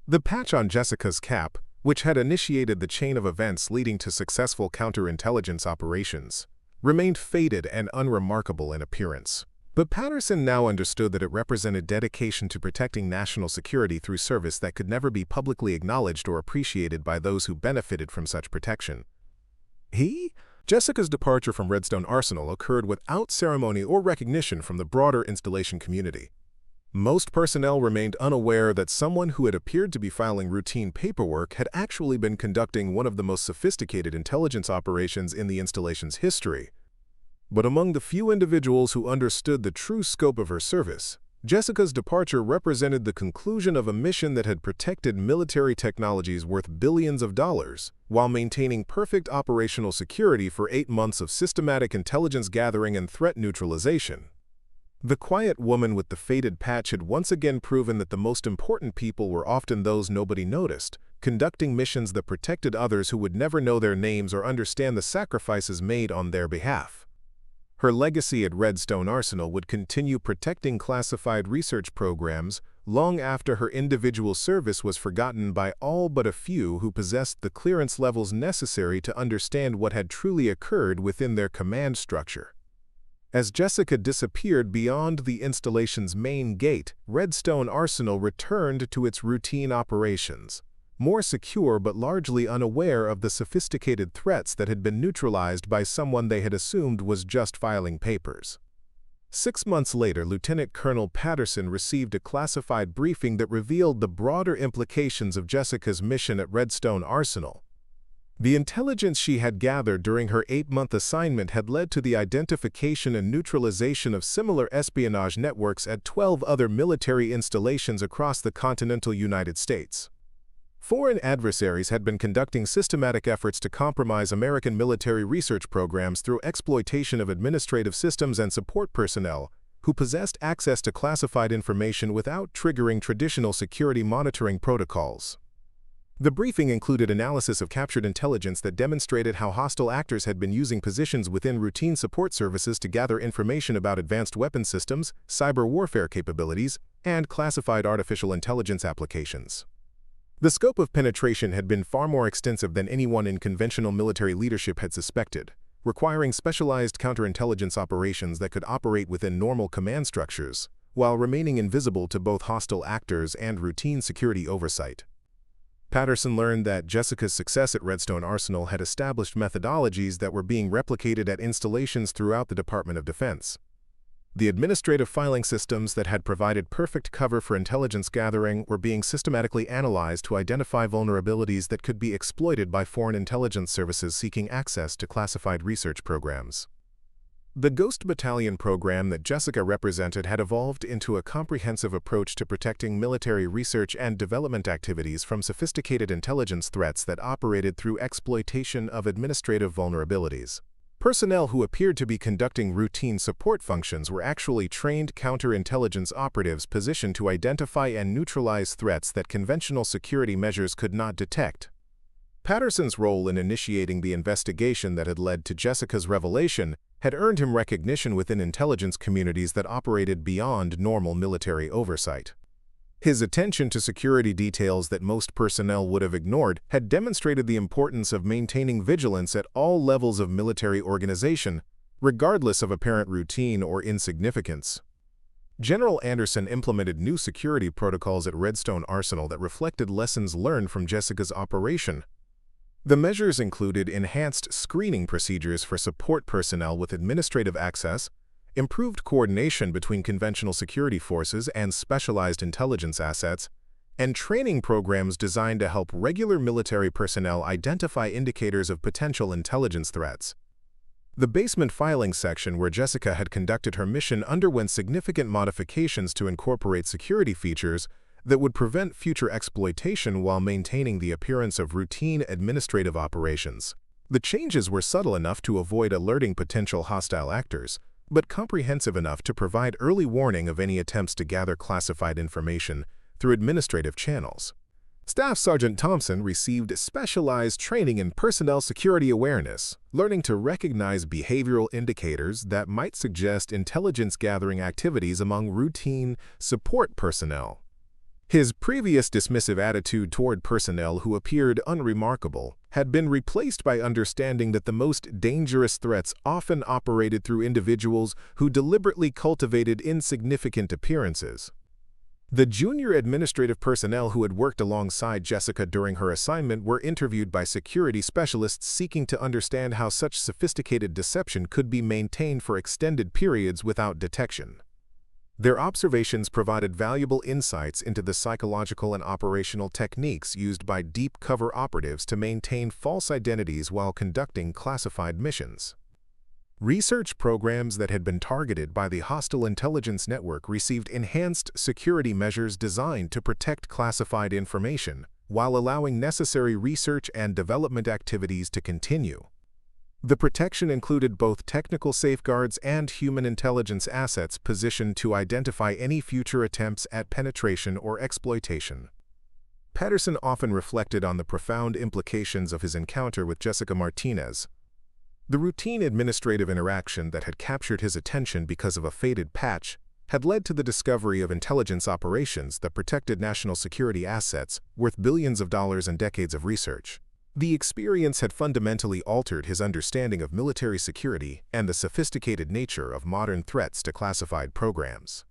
The patch on Jessica's cap, which had initiated the chain of events leading to successful counterintelligence operations, remained faded and unremarkable in appearance. But Patterson now understood that it represented dedication to protecting national security through service that could never be publicly acknowledged or appreciated by those who benefited from such protection. Jessica's departure from Redstone Arsenal occurred without ceremony or recognition from the broader installation community. Most personnel remained unaware that someone who had appeared to be filing routine paperwork had actually been conducting one of the most sophisticated intelligence operations in the installation's history. But among the few individuals who understood the true scope of her service, Jessica's departure represented the conclusion of a mission that had protected military technologies worth billions of dollars, while maintaining perfect operational security for 8 months of systematic intelligence gathering and threat neutralization. The quiet woman with the faded patch had once again proven that the most important people were often those nobody noticed, conducting missions that protected others who would never know their names or understand the sacrifices made on their behalf. Her legacy at Redstone Arsenal would continue protecting classified research programs long after her individual service was forgotten by all but a few who possessed the clearance levels necessary to understand what had truly occurred within their command structure. As Jessica disappeared beyond the installation's main gate, Redstone Arsenal returned to its routine operations, more secure but largely unaware of the sophisticated threats that had been neutralized by someone they had assumed was just filing papers. 6 months later, Lieutenant Colonel Patterson received a classified briefing that revealed the broader implications of Jessica's mission at Redstone Arsenal. The intelligence she had gathered during her 8-month assignment had led to the identification and neutralization of similar espionage networks at 12 other military installations across the continental United States. Foreign adversaries had been conducting systematic efforts to compromise American military research programs through exploitation of administrative systems and support personnel who possessed access to classified information without triggering traditional security monitoring protocols. The briefing included analysis of captured intelligence that demonstrated how hostile actors had been using positions within routine support services to gather information about advanced weapon systems, cyber warfare capabilities, and classified artificial intelligence applications. The scope of penetration had been far more extensive than anyone in conventional military leadership had suspected, requiring specialized counterintelligence operations that could operate within normal command structures, while remaining invisible to both hostile actors and routine security oversight. Patterson learned that Jessica's success at Redstone Arsenal had established methodologies that were being replicated at installations throughout the Department of Defense. The administrative filing systems that had provided perfect cover for intelligence gathering were being systematically analyzed to identify vulnerabilities that could be exploited by foreign intelligence services seeking access to classified research programs. The Ghost Battalion program that Jessica represented had evolved into a comprehensive approach to protecting military research and development activities from sophisticated intelligence threats that operated through exploitation of administrative vulnerabilities. Personnel who appeared to be conducting routine support functions were actually trained counterintelligence operatives positioned to identify and neutralize threats that conventional security measures could not detect. Patterson's role in initiating the investigation that had led to Jessica's revelation had earned him recognition within intelligence communities that operated beyond normal military oversight. His attention to security details that most personnel would have ignored had demonstrated the importance of maintaining vigilance at all levels of military organization, regardless of apparent routine or insignificance. General Anderson implemented new security protocols at Redstone Arsenal that reflected lessons learned from Jessica's operation. The measures included enhanced screening procedures for support personnel with administrative access, improved coordination between conventional security forces and specialized intelligence assets, and training programs designed to help regular military personnel identify indicators of potential intelligence threats. The basement filing section where Jessica had conducted her mission underwent significant modifications to incorporate security features that would prevent future exploitation while maintaining the appearance of routine administrative operations. The changes were subtle enough to avoid alerting potential hostile actors, but comprehensive enough to provide early warning of any attempts to gather classified information through administrative channels. Staff Sergeant Thompson received specialized training in personnel security awareness, learning to recognize behavioral indicators that might suggest intelligence-gathering activities among routine support personnel. His previous dismissive attitude toward personnel who appeared unremarkable had been replaced by understanding that the most dangerous threats often operated through individuals who deliberately cultivated insignificant appearances. The junior administrative personnel who had worked alongside Jessica during her assignment were interviewed by security specialists seeking to understand how such sophisticated deception could be maintained for extended periods without detection. Their observations provided valuable insights into the psychological and operational techniques used by deep cover operatives to maintain false identities while conducting classified missions. Research programs that had been targeted by the hostile intelligence network received enhanced security measures designed to protect classified information while allowing necessary research and development activities to continue. The protection included both technical safeguards and human intelligence assets positioned to identify any future attempts at penetration or exploitation. Patterson often reflected on the profound implications of his encounter with Jessica Martinez. The routine administrative interaction that had captured his attention because of a faded patch had led to the discovery of intelligence operations that protected national security assets worth billions of dollars and decades of research. The experience had fundamentally altered his understanding of military security and the sophisticated nature of modern threats to classified programs.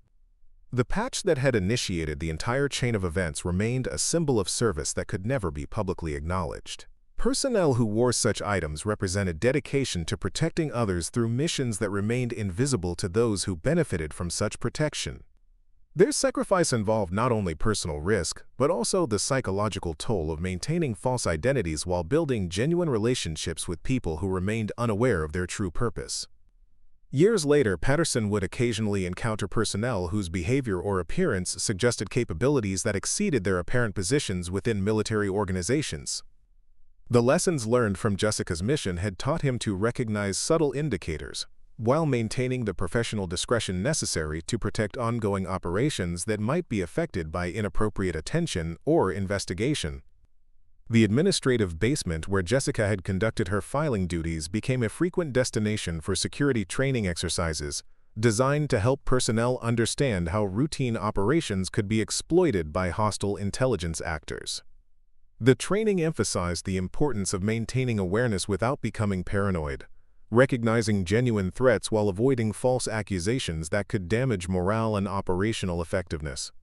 The patch that had initiated the entire chain of events remained a symbol of service that could never be publicly acknowledged. Personnel who wore such items represented dedication to protecting others through missions that remained invisible to those who benefited from such protection. Their sacrifice involved not only personal risk, but also the psychological toll of maintaining false identities while building genuine relationships with people who remained unaware of their true purpose. Years later, Patterson would occasionally encounter personnel whose behavior or appearance suggested capabilities that exceeded their apparent positions within military organizations. The lessons learned from Jessica's mission had taught him to recognize subtle indicators, while maintaining the professional discretion necessary to protect ongoing operations that might be affected by inappropriate attention or investigation. The administrative basement where Jessica had conducted her filing duties became a frequent destination for security training exercises, designed to help personnel understand how routine operations could be exploited by hostile intelligence actors. The training emphasized the importance of maintaining awareness without becoming paranoid, recognizing genuine threats while avoiding false accusations that could damage morale and operational effectiveness.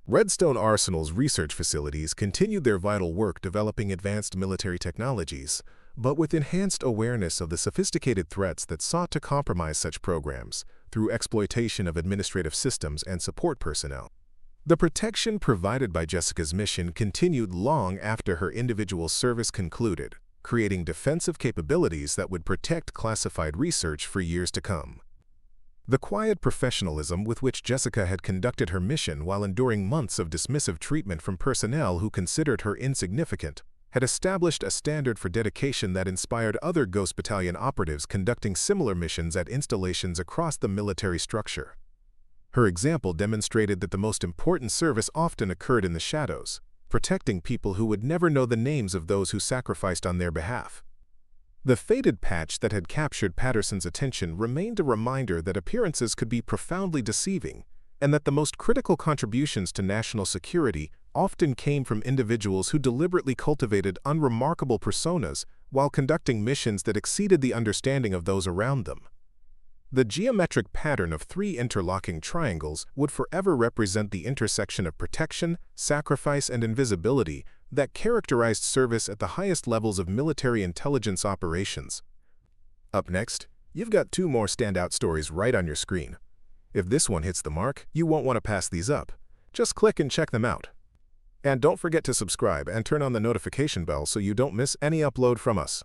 Redstone Arsenal's research facilities continued their vital work developing advanced military technologies, but with enhanced awareness of the sophisticated threats that sought to compromise such programs through exploitation of administrative systems and support personnel. The protection provided by Jessica's mission continued long after her individual service concluded, creating defensive capabilities that would protect classified research for years to come. The quiet professionalism with which Jessica had conducted her mission while enduring months of dismissive treatment from personnel who considered her insignificant had established a standard for dedication that inspired other Ghost Battalion operatives conducting similar missions at installations across the military structure. Her example demonstrated that the most important service often occurred in the shadows, protecting people who would never know the names of those who sacrificed on their behalf. The faded patch that had captured Patterson's attention remained a reminder that appearances could be profoundly deceiving, and that the most critical contributions to national security often came from individuals who deliberately cultivated unremarkable personas while conducting missions that exceeded the understanding of those around them. The geometric pattern of 3 interlocking triangles would forever represent the intersection of protection, sacrifice, and invisibility that characterized service at the highest levels of military intelligence operations. Up next, you've got 2 more standout stories right on your screen. If this one hits the mark, you won't want to pass these up. Just click and check them out. And don't forget to subscribe and turn on the notification bell so you don't miss any upload from us.